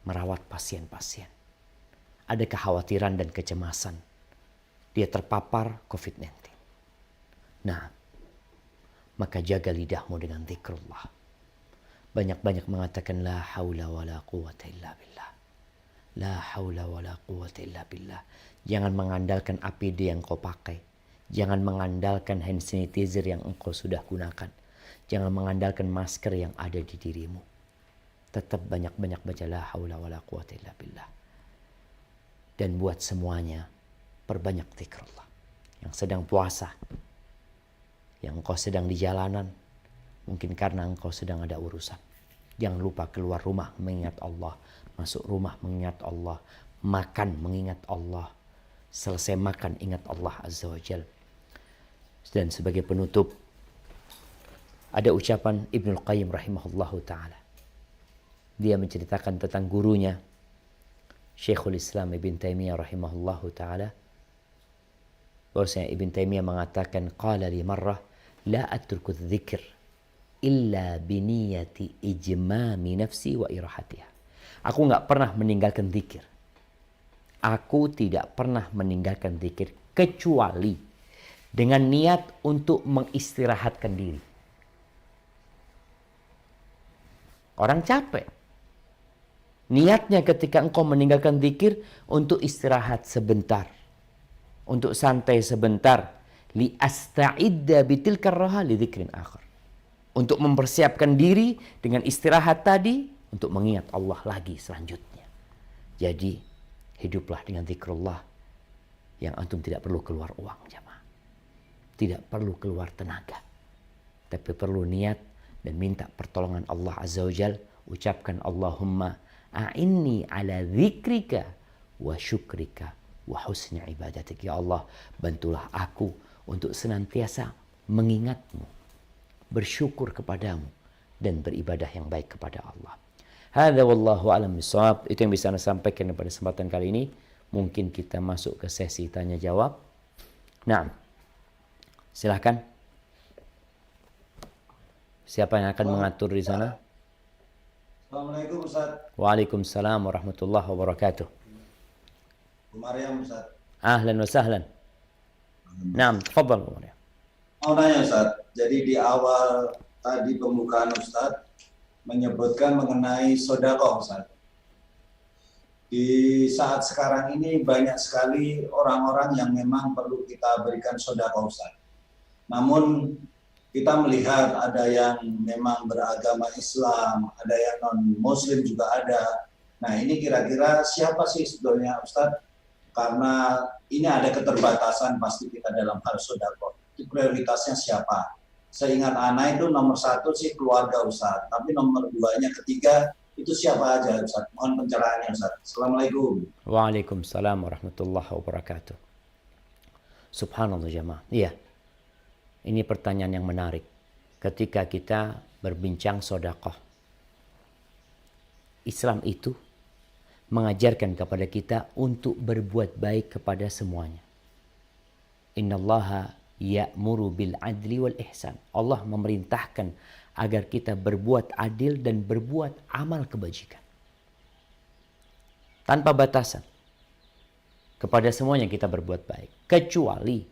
merawat pasien-pasien, ada kekhawatiran dan kecemasan, dia terpapar COVID-19. Nah, maka jaga lidahmu dengan zikrullah. Banyak-banyak mengatakan la haula wa la quwata illa billah. La haula wa la quwata illa billah. Jangan mengandalkan APD yang kau pakai. Jangan mengandalkan hand sanitizer yang engkau sudah gunakan. Jangan mengandalkan masker yang ada di dirimu. Tetap banyak-banyak baca la haula wa la quwata illa billah. Dan buat semuanya, perbanyak zikrullah. Yang sedang puasa, yang engkau sedang di jalanan, mungkin karena engkau sedang ada urusan. Jangan lupa keluar rumah mengingat Allah, masuk rumah mengingat Allah, makan mengingat Allah, selesai makan ingat Allah Azza wa Jal. Dan sebagai penutup, ada ucapan Ibnul Qayyim rahimahullahu ta'ala. Dia menceritakan tentang gurunya, Syekhul Islam Ibn Taimiyah rahimahullahu ta'ala. Bahwasanya Ibn Taimiyah mengatakan, qala li marrah la atruku dzikr illa biniyati ijmami nafsi wa irahatiha. Aku enggak pernah meninggalkan zikir. Aku tidak pernah meninggalkan zikir kecuali dengan niat untuk mengistirahatkan diri. Orang capek. Niatnya ketika engkau meninggalkan zikir untuk istirahat sebentar, untuk santai sebentar, li asta'idda bitilkar raha li dzikrin akhar. Untuk mempersiapkan diri dengan istirahat tadi untuk mengingat Allah lagi selanjutnya. Jadi hiduplah dengan zikrullah yang antum tidak perlu keluar uang jamaah. Tidak perlu keluar tenaga. Tapi perlu niat dan minta pertolongan Allah Azza wa Jal. Ucapkan Allahumma a'inni ala zikrika wa syukrika wa husni ibadatik. Ya Allah, bantulah aku untuk senantiasa mengingatmu, bersyukur kepadamu, dan beribadah yang baik kepada Allah. Hadza wallahu a'lam bishawab. Itu yang bisa saya sampaikan pada kesempatan kali ini. Mungkin kita masuk ke sesi tanya jawab. Nah, silahkan. Siapa yang akan mengatur di sana? Assalamualaikum Ustaz. Waalaikumsalam warahmatullahi wabarakatuh. Bu Maryam Ustaz. Ahlan wa sahlan. Naam, tafadhal Bu Maryam. Mau nanya Ustaz, jadi di awal tadi pembukaan Ustaz menyebutkan mengenai sedekah Ustaz. Di saat sekarang ini banyak sekali orang-orang yang memang perlu kita berikan sedekah Ustaz. Namun kita melihat ada yang memang beragama Islam, ada yang non-Muslim juga ada. Nah ini kira-kira siapa sih sebetulnya Ustadz? Karena ini ada keterbatasan pasti kita dalam hal sedekah. Itu prioritasnya siapa? Seingat Ana itu nomor 1 sih keluarga Ustadz, tapi nomor 2-nya, ketiga itu siapa aja Ustadz? Mohon pencerahannya Ustadz. Assalamualaikum. Waalaikumsalam warahmatullahi wabarakatuh. Subhanallah jamaah. Iya. Ini pertanyaan yang menarik. Ketika kita berbincang sedekah. Islam itu mengajarkan kepada kita untuk berbuat baik kepada semuanya. Innallaha ya'muru bil adli wal ihsan. Allah memerintahkan agar kita berbuat adil dan berbuat amal kebajikan. Tanpa batasan. Kepada semuanya kita berbuat baik. Kecuali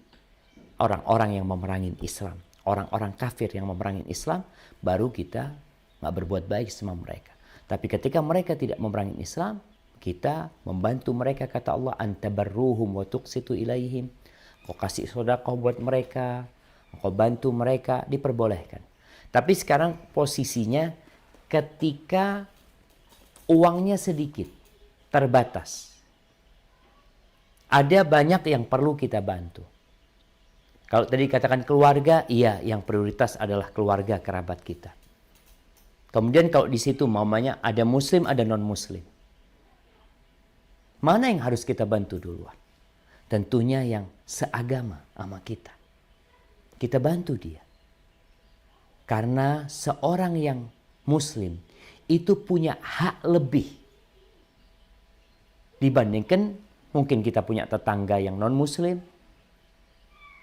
orang-orang yang memerangi Islam. Orang-orang kafir yang memerangi Islam, baru kita nggak berbuat baik sama mereka. Tapi ketika mereka tidak memerangi Islam, kita membantu mereka, kata Allah, antabarruhum wa tuqsitu ilaihim. Kau kasih sedekah buat mereka, kau bantu mereka, diperbolehkan. Tapi sekarang posisinya ketika uangnya sedikit, terbatas. Ada banyak yang perlu kita bantu. Kalau tadi katakan keluarga, iya, yang prioritas adalah keluarga kerabat kita. Kemudian kalau di situ mamanya ada muslim, ada non-muslim. Mana yang harus kita bantu duluan? Tentunya yang seagama sama kita. Kita bantu dia. Karena seorang yang muslim itu punya hak lebih dibandingkan mungkin kita punya tetangga yang non-muslim.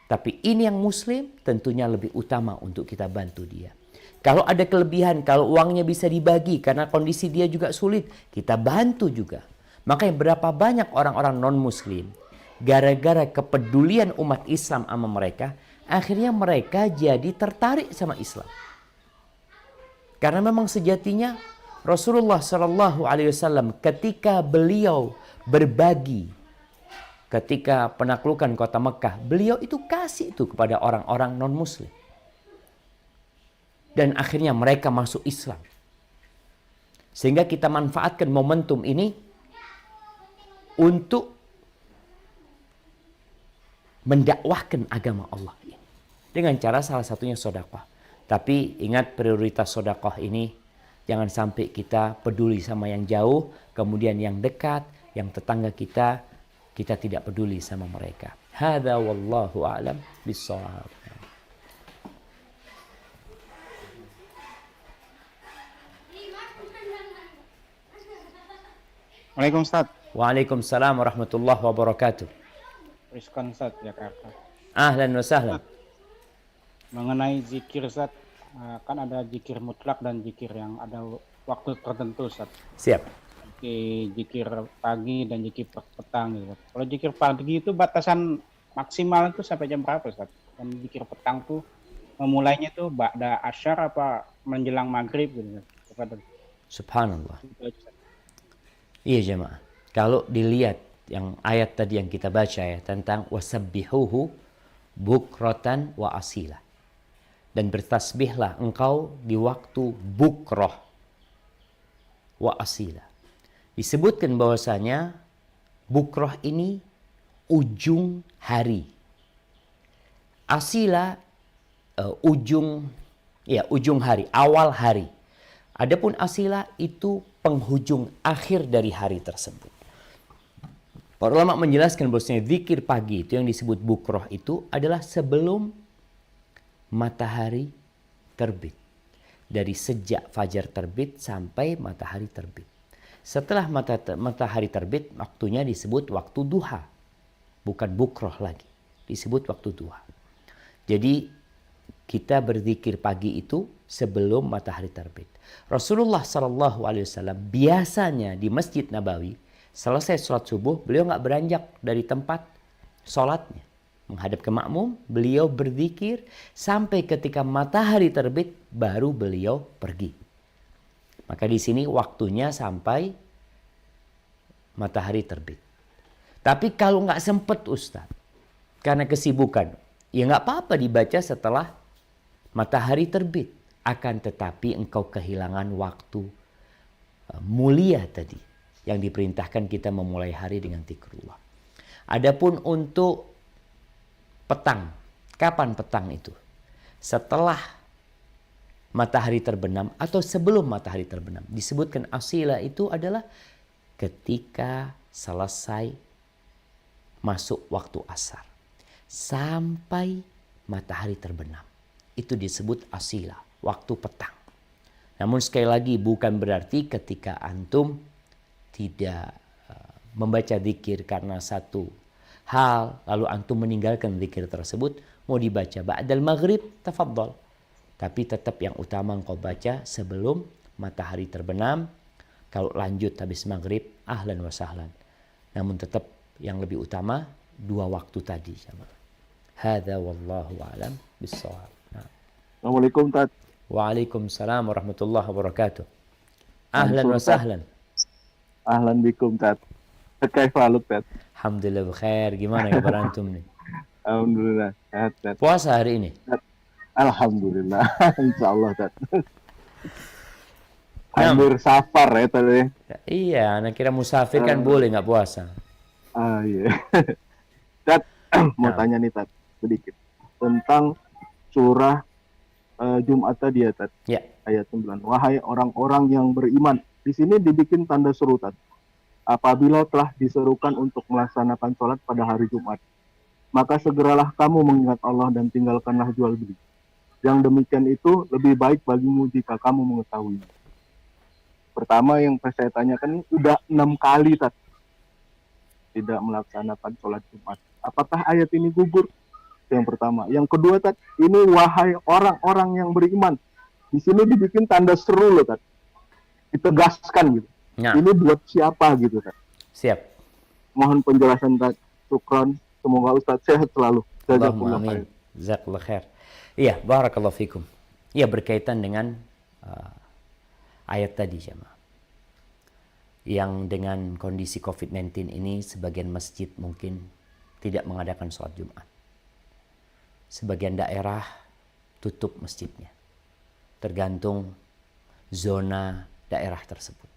Tapi ini yang muslim tentunya lebih utama untuk kita bantu dia. Kalau ada kelebihan, kalau uangnya bisa dibagi karena kondisi dia juga sulit, kita bantu juga. Makanya berapa banyak orang-orang non-muslim, gara-gara kepedulian umat Islam sama mereka, akhirnya mereka jadi tertarik sama Islam. Karena memang sejatinya Rasulullah SAW ketika beliau berbagi, ketika penaklukan kota Mekah, beliau itu kasih itu kepada orang-orang non-muslim. Dan akhirnya mereka masuk Islam. Sehingga kita manfaatkan momentum ini untuk mendakwahkan agama Allah ini. Dengan cara salah satunya sedekah. Tapi ingat prioritas sedekah ini jangan sampai kita peduli sama yang jauh, kemudian yang dekat, yang tetangga kita tidak peduli sama mereka. Hadza wallahu a'lam bissawab. Waalaikumsalam Ustaz. Waalaikumsalam warahmatullahi wabarakatuh. Rizkan Ustaz, Jakarta. Ahlan wa sahlan. Mengenai zikir Ustaz, kan ada zikir mutlak dan zikir yang ada waktu tertentu Ustaz. Siap. Zikir pagi dan zikir petang gitu. Kalau zikir pagi itu batasan maksimal itu sampai jam berapa Ustaz? Dan zikir petang tuh memulainya tuh ba'da asyar apa menjelang maghrib gitu. Subhanallah. Iya jemaah. Kalau dilihat yang ayat tadi yang kita baca ya tentang wasabbihuhu bukratan wa asila. Dan bertasbihlah engkau di waktu bukroh wa asila. Disebutkan bahwasanya bukroh ini ujung hari. Asila ujung hari, awal hari. Adapun asila itu penghujung akhir dari hari tersebut. Para ulama menjelaskan bahwasanya zikir pagi itu yang disebut bukroh itu adalah sebelum matahari terbit. Dari sejak fajar terbit sampai matahari terbit. Setelah matahari terbit, waktunya disebut waktu duha. Bukan bukroh lagi. Disebut waktu duha. Jadi kita berzikir pagi itu sebelum matahari terbit. Rasulullah SAW biasanya di Masjid Nabawi selesai sholat subuh beliau nggak beranjak dari tempat sholatnya menghadap ke makmum, beliau berzikir sampai ketika matahari terbit baru beliau pergi. Maka di sini waktunya sampai matahari terbit. Tapi kalau nggak sempet Ustaz, karena kesibukan, ya nggak apa-apa dibaca setelah matahari terbit. Akan tetapi engkau kehilangan waktu mulia tadi yang diperintahkan kita memulai hari dengan zikrullah. Adapun untuk petang, kapan petang itu? Setelah matahari terbenam atau sebelum matahari terbenam. Disebutkan asila itu adalah ketika selesai masuk waktu asar sampai matahari terbenam. Itu disebut asila, waktu petang. Namun sekali lagi bukan berarti ketika antum tidak membaca zikir karena satu hal lalu antum meninggalkan zikir tersebut, mau dibaca ba'dal maghrib, tafadhal. Tapi tetap yang utama engkau baca sebelum matahari terbenam. Kalau lanjut habis maghrib, ahlan wa sahlan. Namun tetap yang lebih utama dua waktu tadi. Hadza wallahu a'lam bissawab. Assalamualaikum Tat. Waalaikumsalam warahmatullahi wabarakatuh. Ahlan wa sahlan. Ahlan bikum Tat. Kaifa haluk Tat? Alhamdulillah bkhair. Gimana kabar antum nih? Alhamdulillah sehat Tat. Puasa hari ini? Alhamdulillah. Insyaallah Tat. Hampir safar ya tadi. Iya, anak kira musafir kan boleh nggak puasa. Ah iya. Tat, mau tanya nih Tat sedikit tentang surah Jumat tadi ya Tat. Ya. Ayat 9. Wahai orang-orang yang beriman. Di sini dibikin tanda seru Tat. Apabila telah diserukan untuk melaksanakan sholat pada hari Jumat, maka segeralah kamu mengingat Allah dan tinggalkanlah jual beli. Yang demikian itu lebih baik bagimu jika kamu mengetahui. Pertama yang saya tanyakan ini udah 6 kali Tat tidak melaksanakan sholat Jumat. Apakah ayat ini gugur? Yang pertama. Yang kedua Tat, ini wahai orang-orang yang beriman. Di sini dibikin tanda seru loh Tat. Ditegaskan gitu. Nah. Ini buat siapa gitu Tat. Siap. Mohon penjelasan Tat. Syukran. Semoga Ustaz sehat selalu. Allahumma amin. Jazakallah khair. Iya, barakallahu fikum. Iya, berkaitan dengan ayat tadi jemaah. Yang dengan kondisi COVID-19 ini sebagian masjid mungkin tidak mengadakan sholat Jumat. Sebagian daerah tutup masjidnya. Tergantung zona daerah tersebut.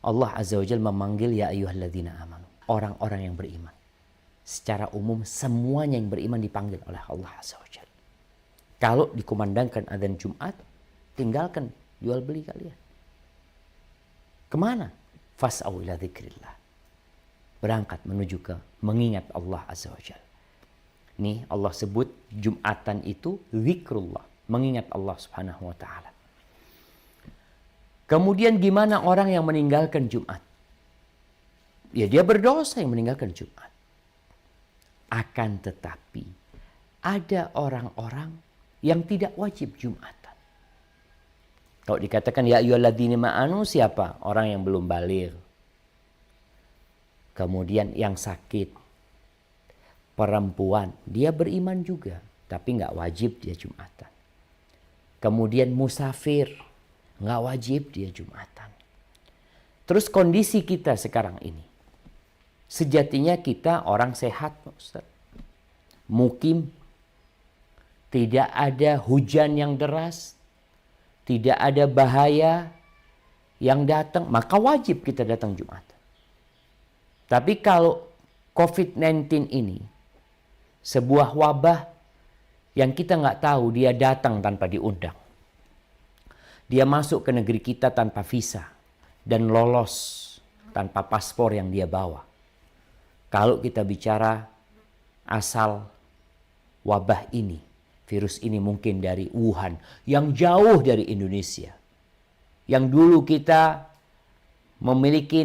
Allah Azza wa Jalla memanggil ya ayyuhalladzina amanu, orang-orang yang beriman. Secara umum semuanya yang beriman dipanggil oleh Allah Azza wa Jalla. Kalau dikumandangkan adzan Jumat, tinggalkan jual beli kalian. Kemana? Fas'au ila dzikrillah. Berangkat menuju ke mengingat Allah Azza wa Jalla. Nih Allah sebut Jumatan itu zikrullah, mengingat Allah Subhanahu wa taala. Kemudian gimana orang yang meninggalkan Jumat? Ya dia berdosa yang meninggalkan Jumat. Akan tetapi ada orang-orang yang tidak wajib Jumatan. Kalau dikatakan ya ayyuhalladzina ma'anu, siapa? Orang yang belum baligh. Kemudian yang sakit, perempuan, dia beriman juga, tapi nggak wajib dia Jumatan. Kemudian musafir, nggak wajib dia Jumatan. Terus kondisi kita sekarang ini, sejatinya kita orang sehat, Ustaz. Mukim, tidak ada hujan yang deras, tidak ada bahaya yang datang, maka wajib kita datang Jumatan. Tapi kalau COVID-19 ini sebuah wabah yang kita nggak tahu, dia datang tanpa diundang. Dia masuk ke negeri kita tanpa visa dan lolos tanpa paspor yang dia bawa. Kalau kita bicara asal wabah ini, virus ini mungkin dari Wuhan yang jauh dari Indonesia. Yang dulu kita memiliki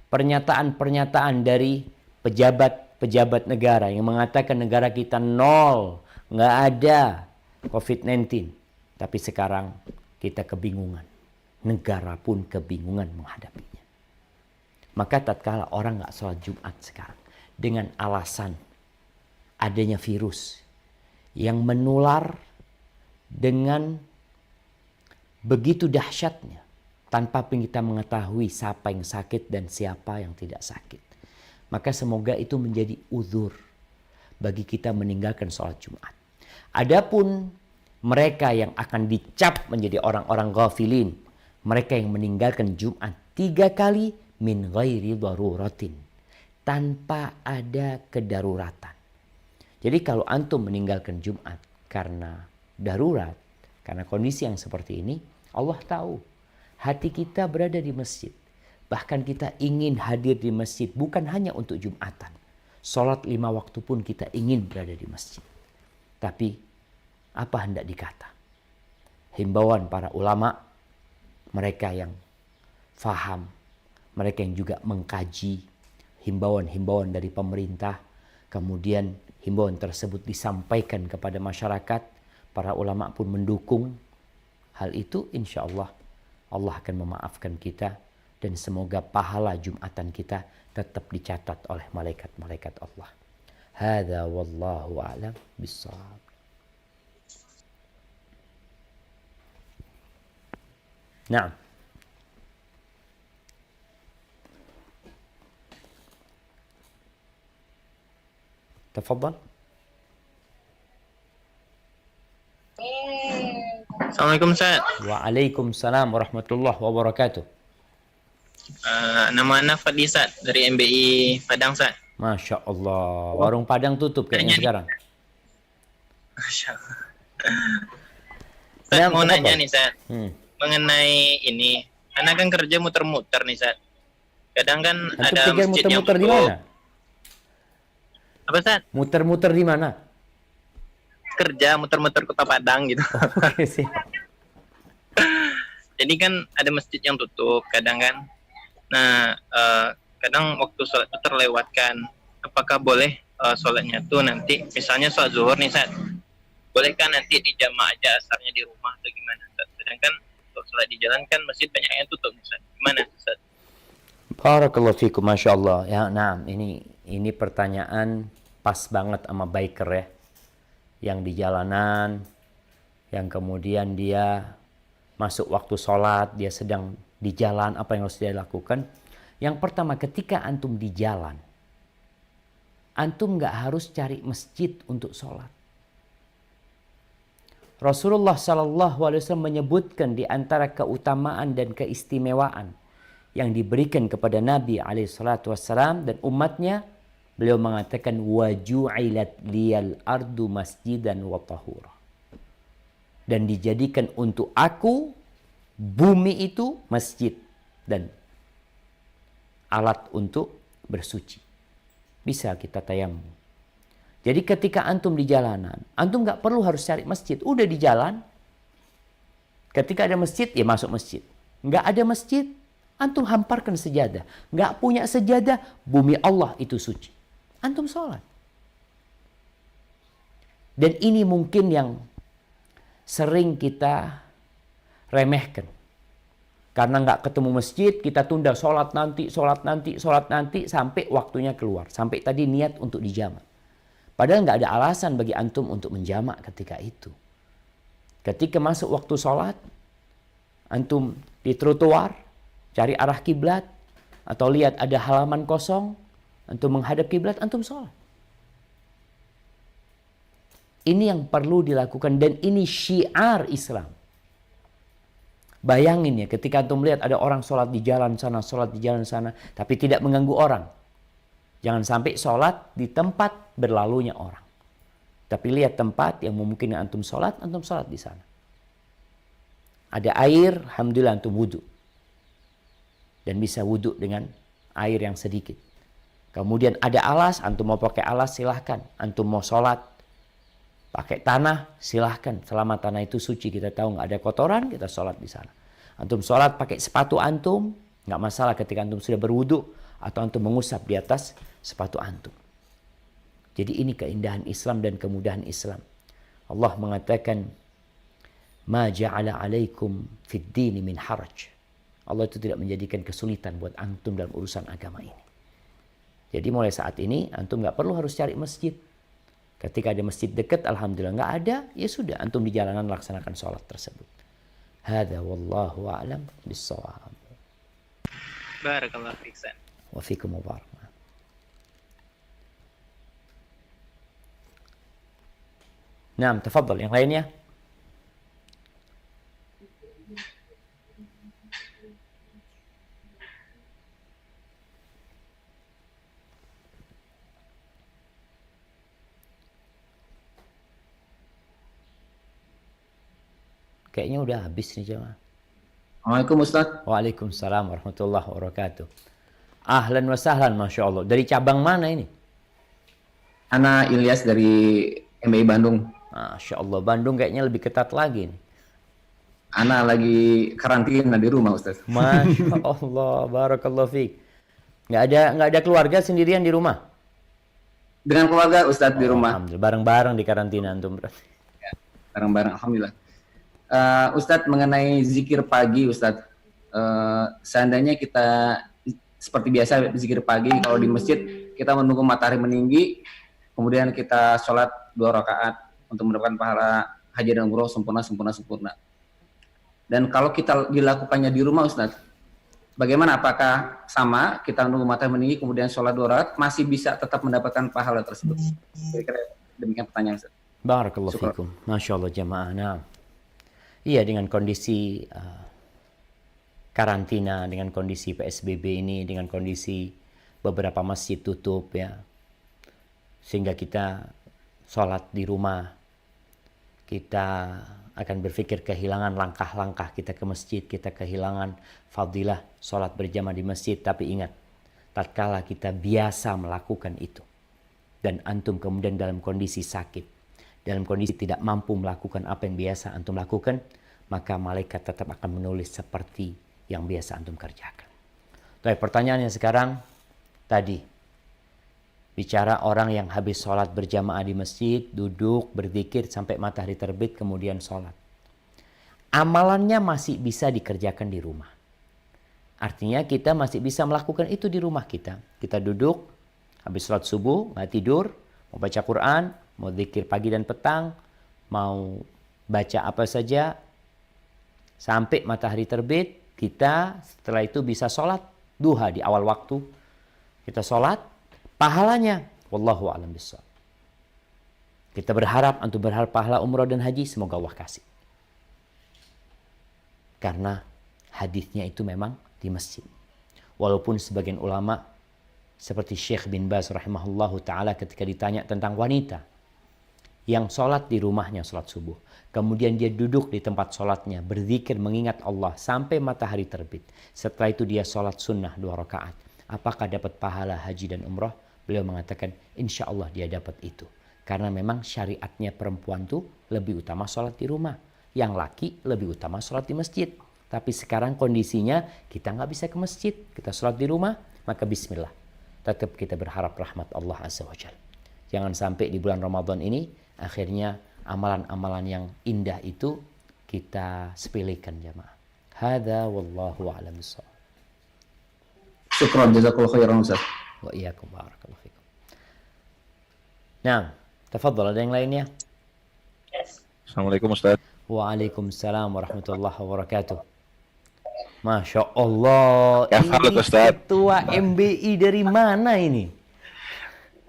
pernyataan-pernyataan dari pejabat negara yang mengatakan negara kita nol, nggak ada COVID-19. Tapi sekarang kita kebingungan. Negara pun kebingungan menghadapinya. Maka tatkala orang nggak sholat Jumat sekarang dengan alasan adanya virus yang menular dengan begitu dahsyatnya tanpa kita mengetahui siapa yang sakit dan siapa yang tidak sakit. Maka semoga itu menjadi uzur bagi kita meninggalkan sholat Jumat. Adapun mereka yang akan dicap menjadi orang-orang ghafilin, mereka yang meninggalkan Jumat 3 kali min ghairi daruratin, tanpa ada kedaruratan. Jadi kalau antum meninggalkan Jumat karena darurat, karena kondisi yang seperti ini, Allah tahu hati kita berada di masjid. Bahkan kita ingin hadir di masjid bukan hanya untuk Jumatan. Sholat 5 waktu pun kita ingin berada di masjid. Tapi apa hendak dikata? Himbauan para ulama, mereka yang faham, mereka yang juga mengkaji himbauan-himbauan dari pemerintah, kemudian himbauan tersebut disampaikan kepada masyarakat, para ulama pun mendukung hal itu, insya Allah Allah akan memaafkan kita dan semoga pahala Jumatan kita tetap dicatat oleh malaikat-malaikat Allah. Hadza wallahu a'lam bissawab. Naam. Tafadhal. Assalamualaikum Ustaz. Waalaikumsalam warahmatullahi wabarakatuh. Nama Ana Fadli Ustaz dari MBI Padang Ustaz. Masya Allah. Warung Padang tutup kayaknya sekarang. Masya Allah. Ustaz, mau nanya nih Ustaz. Mengenai ini. Ana kan kerja muter-muter nih Ustaz. Kadang kan Antum ada pikir masjid yang muter-muter di tutup. mana? Apa Ustaz? Muter-muter di mana? Kerja muter-muter kota Padang gitu. Oke, sih. Jadi kan ada masjid yang tutup kadang kan. Nah, kadang waktu sholat itu terlewatkan. Apakah boleh sholatnya tuh nanti, misalnya sholat zuhur nih Ustaz, bolehkah nanti dijamaah aja asarnya di rumah atau gimana Ustaz? Sedangkan untuk sholat di jalan kan masjid banyak yang tutup nih Ustaz. Gimana Ustaz? Barakallahu fikum, Masya Allah. Ya, nah, ini pertanyaan pas banget sama biker ya. Yang di jalanan, yang kemudian dia masuk waktu sholat, dia sedang di jalan, apa yang harus dia lakukan? Yang pertama, ketika antum di jalan, antum nggak harus cari masjid untuk sholat. Rasulullah SAW menyebutkan di antara keutamaan dan keistimewaan yang diberikan kepada Nabi SAW dan umatnya, beliau mengatakan waju'ilat liyal ardu masjidan wa tahura. Dan dijadikan untuk aku bumi itu masjid dan alat untuk bersuci. Bisa kita tayamum. Jadi ketika antum di jalanan, antum nggak perlu harus cari masjid. Udah di jalan, ketika ada masjid, ya masuk masjid. Nggak ada masjid, antum hamparkan sejadah. Nggak punya sejadah, bumi Allah itu suci. Antum sholat. Dan ini mungkin yang sering kita remehkan. Karena nggak ketemu masjid, kita tunda sholat nanti sampai waktunya keluar. Sampai tadi niat untuk dijamak. Padahal nggak ada alasan bagi antum untuk menjamak ketika itu. Ketika masuk waktu sholat, antum di trotoar, cari arah kiblat, atau lihat ada halaman kosong, antum menghadap kiblat, antum sholat. Ini yang perlu dilakukan dan ini syiar Islam. Bayangin ya, ketika antum melihat ada orang sholat di jalan sana, tapi tidak mengganggu orang. Jangan sampai sholat di tempat berlalunya orang. Tapi lihat tempat yang memungkinkan antum sholat di sana. Ada air, alhamdulillah antum wudhu. Dan bisa wudhu dengan air yang sedikit. Kemudian ada alas, antum mau pakai alas silahkan. Antum mau sholat pakai tanah silahkan. Selama tanah itu suci, kita tahu nggak ada kotoran, kita sholat di sana. Antum sholat pakai sepatu antum, nggak masalah ketika antum sudah berwudhu atau antum mengusap di atas sepatu antum. Jadi ini keindahan Islam dan kemudahan Islam. Allah mengatakan, ma ja'ala alaikum fid dini min haraj. Allah itu tidak menjadikan kesulitan buat antum dalam urusan agama ini. Jadi mulai saat ini antum nggak perlu harus cari masjid. Ketika ada masjid dekat, alhamdulillah. Nggak ada, ya sudah antum di jalanan laksanakan sholat tersebut. Hadza wallahu a'lam bissawab. Barakallahu fiik. Wa fikum mubarak. Naam, tafadhal yang lainnya. Kayaknya udah habis nih jemaah. Assalamualaikum Ustaz. Waalaikumsalam warahmatullahi wabarakatuh. Ahlan wa sahlan, Masya Allah. Dari cabang mana ini? Ana Ilyas dari MBI Bandung. Masya Allah, Bandung kayaknya lebih ketat lagi nih. Ana lagi karantina di rumah Ustaz. Masya Allah, barakallahu fiik. Nggak ada keluarga sendirian di rumah? Dengan keluarga Ustaz di rumah. Alhamdulillah, bareng-bareng di karantina antum berarti. Bareng-bareng, alhamdulillah. Ustadz, mengenai zikir pagi Ustadz, seandainya kita seperti biasa zikir pagi, kalau di masjid kita menunggu matahari meninggi, kemudian kita sholat 2 rakaat untuk mendapatkan pahala haji dan umroh sempurna. Dan kalau kita dilakukannya di rumah Ustadz, bagaimana? Apakah sama kita menunggu matahari meninggi kemudian sholat 2 rakaat masih bisa tetap mendapatkan pahala tersebut? Kira-kira demikian pertanyaan Ustadz. Barakallahu fikum. Masya Allah jamaah. Nah, iya, dengan kondisi karantina, dengan kondisi PSBB ini, dengan kondisi beberapa masjid tutup ya, sehingga kita sholat di rumah, kita akan berpikir kehilangan langkah-langkah kita ke masjid, kita kehilangan fadilah sholat berjamaah di masjid. Tapi ingat, tatkala kita biasa melakukan itu, dan antum kemudian dalam kondisi sakit, dalam kondisi tidak mampu melakukan apa yang biasa antum lakukan, maka malaikat tetap akan menulis seperti yang biasa antum kerjakan. Tapi pertanyaannya sekarang, tadi bicara orang yang habis sholat berjamaah di masjid, duduk, berzikir sampai matahari terbit, kemudian sholat. Amalannya masih bisa dikerjakan di rumah. Artinya kita masih bisa melakukan itu di rumah kita. Kita duduk, habis sholat subuh, nggak tidur, mau baca Quran, mau zikir pagi dan petang, mau baca apa saja, sampai matahari terbit, kita setelah itu bisa sholat duha di awal waktu. Kita sholat, pahalanya, wallahu a'lam bishawab. Kita berharap, antum berharap pahala umrah dan haji, semoga Allah kasih. Karena hadisnya itu memang di masjid. Walaupun sebagian ulama, seperti Syekh bin Baz rahimahullahu ta'ala ketika ditanya tentang wanita yang sholat di rumahnya sholat subuh, kemudian dia duduk di tempat sholatnya, berzikir mengingat Allah sampai matahari terbit. Setelah itu dia sholat sunnah 2 rakaat. Apakah dapat pahala haji dan umrah? Beliau mengatakan, insya Allah dia dapat itu. Karena memang syariatnya perempuan tuh lebih utama sholat di rumah. Yang laki lebih utama sholat di masjid. Tapi sekarang kondisinya kita nggak bisa ke masjid. Kita sholat di rumah, maka bismillah. Tetap kita berharap rahmat Allah Azza wa Jalla. Jangan sampai di bulan Ramadan ini, akhirnya amalan-amalan yang indah itu kita sepelekan jamaah. Hadza wallahu a'lam bishawab. Syukran, jazakallahu khairan Ustaz. Wa iyyakum, barakallahu fikum. Nah, tafadhal, ada yang lainnya? Assalamualaikum Ustaz. Waalaikumsalam warahmatullahi wabarakatuh. Masya Allah, Ya, ini halo, Ustaz. ketua MBI dari mana ini?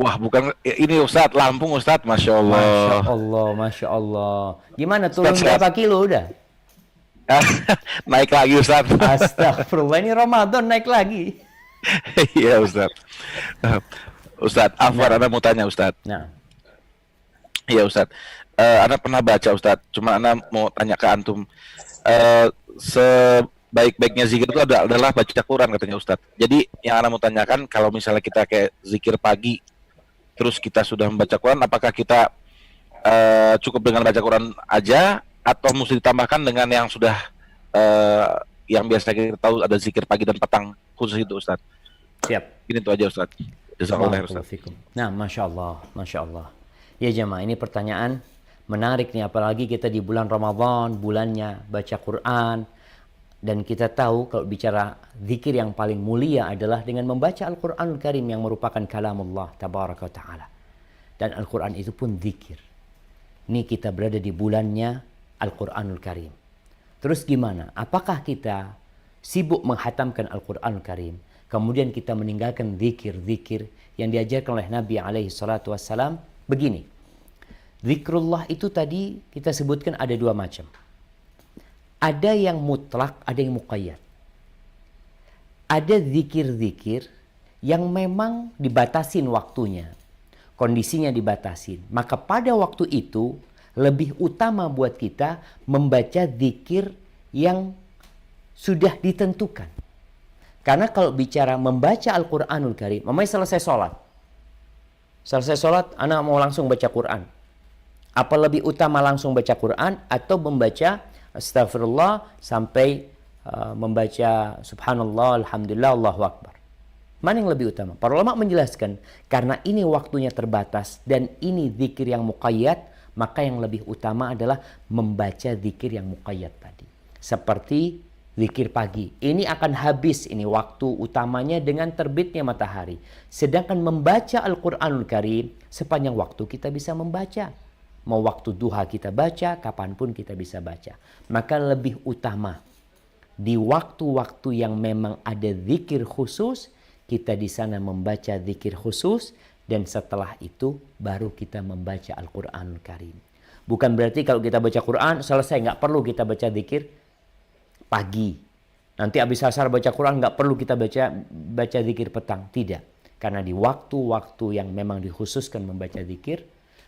Wah, bukan ini Ustaz, Lampung Ustaz, Masya Allah. Masya Allah, Masya Allah. Gimana, turun Ustaz, berapa kilo udah? Naik lagi Ustaz. Astagfirullah, ini Ramadan naik lagi. Iya Ustaz. Ustaz, Afwan, Anda mau tanya Ustaz. Nah, Iya Ustaz. Anda pernah baca Ustaz, cuma Anda mau tanya ke antum. Sebaik-baiknya zikir itu adalah baca Quran katanya Ustaz. Jadi yang Anda mau tanyakan, kalau misalnya kita kayak zikir pagi, terus kita sudah membaca Quran, apakah kita cukup dengan baca Quran aja, atau mesti ditambahkan dengan yang sudah yang biasa kita tahu ada zikir pagi dan petang khusus itu Ustaz? siap. Ini tuh aja Ustaz. Jazakallah Ustaz. Barakallahu fikum. Nah, Masya Allah, Masya Allah. Ya jemaah, ini pertanyaan menarik nih, apalagi kita di bulan Ramadan, bulannya baca Quran, dan kita tahu kalau bicara zikir yang paling mulia adalah dengan membaca Al-Quranul Karim yang merupakan kalamullah tabaraka wa ta'ala. Dan Al-Quran itu pun zikir. Ini kita berada di bulannya Al-Quranul Karim. Terus gimana? Apakah kita sibuk menghatamkan Al-Quranul Karim, kemudian kita meninggalkan zikir-zikir yang diajarkan oleh Nabi alaihi salatu wassalam? Begini, zikrullah itu tadi kita sebutkan ada 2 macam. Ada yang mutlak, ada yang muqayyad. Ada zikir-zikir yang memang dibatasin waktunya. Kondisinya dibatasin. Maka pada waktu itu lebih utama buat kita membaca zikir yang sudah ditentukan. Karena kalau bicara membaca Al-Quranul Karim, mamanya selesai sholat. Selesai sholat, anak mau langsung baca Quran. Apa lebih utama langsung baca Quran atau membaca astagfirullah sampai membaca subhanallah, alhamdulillah, Allahu Akbar? Mana yang lebih utama? Para ulama menjelaskan, karena ini waktunya terbatas dan ini zikir yang muqayyad, maka yang lebih utama adalah membaca zikir yang muqayyad tadi. Seperti zikir pagi. Ini akan habis, ini waktu utamanya dengan terbitnya matahari. Sedangkan membaca Al-Quranul Karim, sepanjang waktu kita bisa membaca. Mau waktu duha kita baca, kapanpun kita bisa baca. Maka lebih utama, di waktu-waktu yang memang ada zikir khusus, kita di sana membaca zikir khusus, dan setelah itu baru kita membaca Al-Quranul Karim. Bukan berarti kalau kita baca Quran selesai, nggak perlu kita baca zikir pagi. Nanti habis asar baca Quran nggak perlu kita baca zikir petang. Tidak. Karena di waktu-waktu yang memang dikhususkan membaca zikir,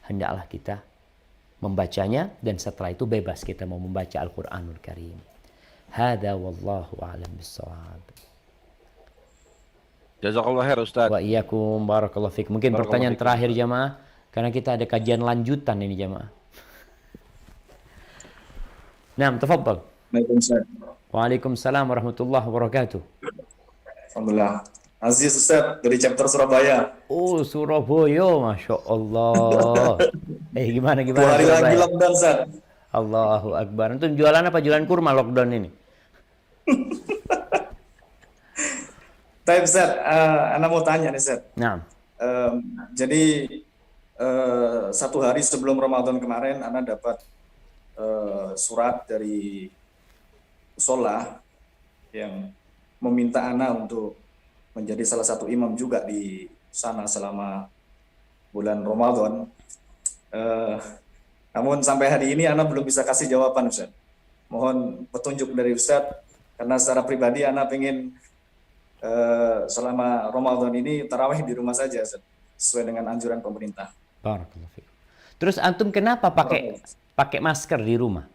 hendaklah kita membacanya, dan setelah itu bebas kita mau membaca Al-Quranul Karim. Hada wallahu a'lam bishawab. Jazakallah khair Ustaz. Wa iyyakum barakallahu fik. Mungkin Barakallahu pertanyaan fikum. terakhir jamaah, karena kita ada kajian lanjutan ini jamaah. Nah, tafadhal. Waalaikumsalam. Waalaikumsalam warahmatullahi wabarakatuh. Alhamdulillah. Aziz Ustaz dari chapter Surabaya. Oh, Surabaya, Masya Allah. Gimana 2 hari lagi Surabaya? lockdown Ustaz. Allahu Akbar. Itu jualan apa? Jualan kurma lockdown ini? Tapi Ustaz, Anda mau tanya nih Ustaz. Nah, Jadi 1 hari sebelum Ramadan kemarin Anda dapat surat dari Musola yang meminta Anda untuk menjadi salah satu imam juga di sana selama bulan Ramadan. Namun sampai hari ini Anda belum bisa kasih jawaban Ustaz. Mohon petunjuk dari Ustaz, karena secara pribadi Anda pengen selama Ramadan ini tarawih di rumah saja Ustaz, sesuai dengan anjuran pemerintah. barakallahu fiik. Terus antum kenapa pakai masker di rumah?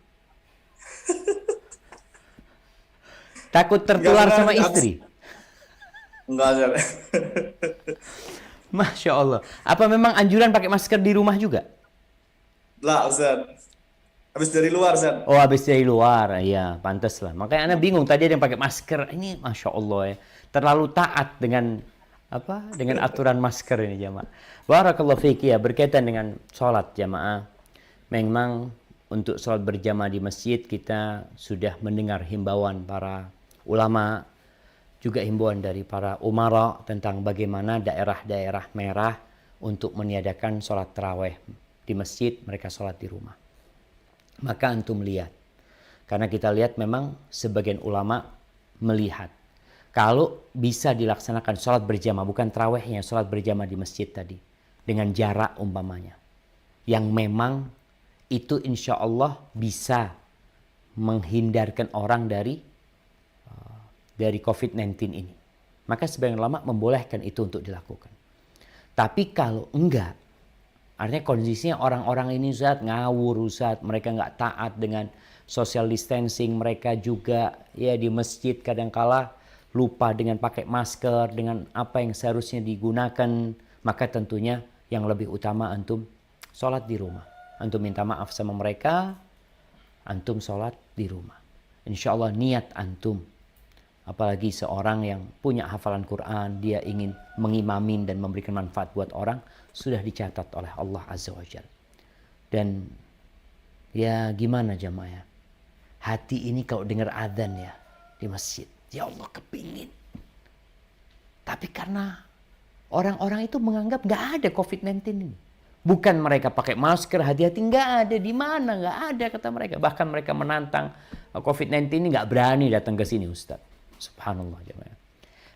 Takut tertular Enggak, sama Ustaz. istri? Enggak Ustaz. Masya Allah. Apa memang anjuran pakai masker di rumah juga? Lah Ustaz. Habis dari luar Ustaz. Oh, habis dari luar. Iya, pantas lah. Makanya Anda bingung tadi ada yang pakai masker. Ini Masya Allah ya. Terlalu taat dengan dengan aturan masker ini jamaah. Barakallahu fiik ya, berkaitan dengan sholat jamaah. Memang untuk sholat berjamaah di masjid kita sudah mendengar himbauan para ulama, juga himbauan dari para umara tentang bagaimana daerah-daerah merah untuk meniadakan sholat taraweh di masjid, mereka sholat di rumah. Maka antum lihat, karena kita lihat memang sebagian ulama melihat kalau bisa dilaksanakan sholat berjamaah, bukan tarawehnya, sholat berjamaah di masjid tadi, dengan jarak umpamanya, yang memang itu insya Allah bisa menghindarkan orang dari COVID-19 ini. Maka sebagian ulama membolehkan itu untuk dilakukan. Tapi kalau enggak, artinya kondisinya orang-orang ini Ustaz ngawur Ustaz, mereka enggak taat dengan social distancing, mereka juga ya di masjid kadangkala lupa dengan pakai masker, dengan apa yang seharusnya digunakan, maka tentunya yang lebih utama antum sholat di rumah. Antum minta maaf sama mereka, antum sholat di rumah. Insya Allah niat antum, apalagi seorang yang punya hafalan Quran, dia ingin mengimamin dan memberikan manfaat buat orang, sudah dicatat oleh Allah Azza wa Jalla. Dan ya gimana jamaah ya, hati ini kalau dengar adzan ya di masjid, ya Allah kepingin. Tapi karena orang-orang itu menganggap nggak ada COVID-19 ini. Bukan mereka pakai masker, hati-hati, nggak ada. Di mana? Nggak ada kata mereka. Bahkan mereka menantang COVID-19 ini nggak berani datang ke sini Ustaz. Subhanallah jemaah.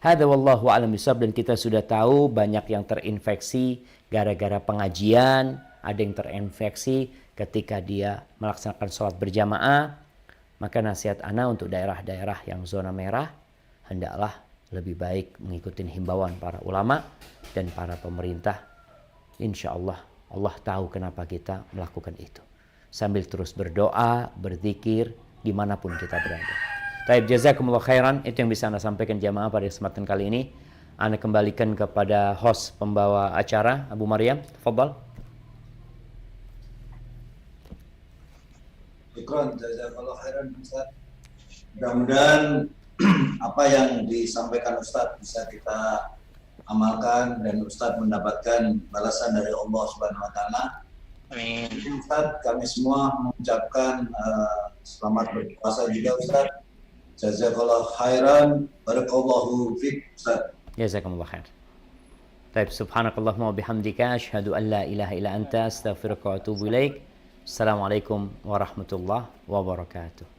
Hadza wallahu a'lam bishawab. Dan kita sudah tahu banyak yang terinfeksi gara-gara pengajian. Ada yang terinfeksi ketika dia melaksanakan sholat berjamaah. Maka nasihat ana untuk daerah-daerah yang zona merah, hendaklah lebih baik mengikuti himbauan para ulama dan para pemerintah. Insya Allah, Allah tahu kenapa kita melakukan itu. Sambil terus berdoa, berzikir, dimanapun kita berada. Taib, jazakumullah khairan. Itu yang bisa Anda sampaikan jamaah pada kesempatan kali ini. Anda kembalikan kepada host pembawa acara, Abu Maryam. Tafadhal. Syukran, jazakallah khairan Ustaz. Mudah-mudahan apa yang disampaikan Ustaz bisa kita amalkan dan Ustaz mendapatkan balasan dari Allah Subhanahu wa taala. Amin. Ustaz, kami semua mengucapkan selamat berpuasa juga Ustaz. Jazakallah khairan, barakallahu fiik Ustaz. Jazakumullah khair. Taib, subhanakallahumma wa bihamdika asyhadu an la ilaha illa anta astaghfiruka wa atubu ilaik. Assalamualaikum warahmatullahi wabarakatuh.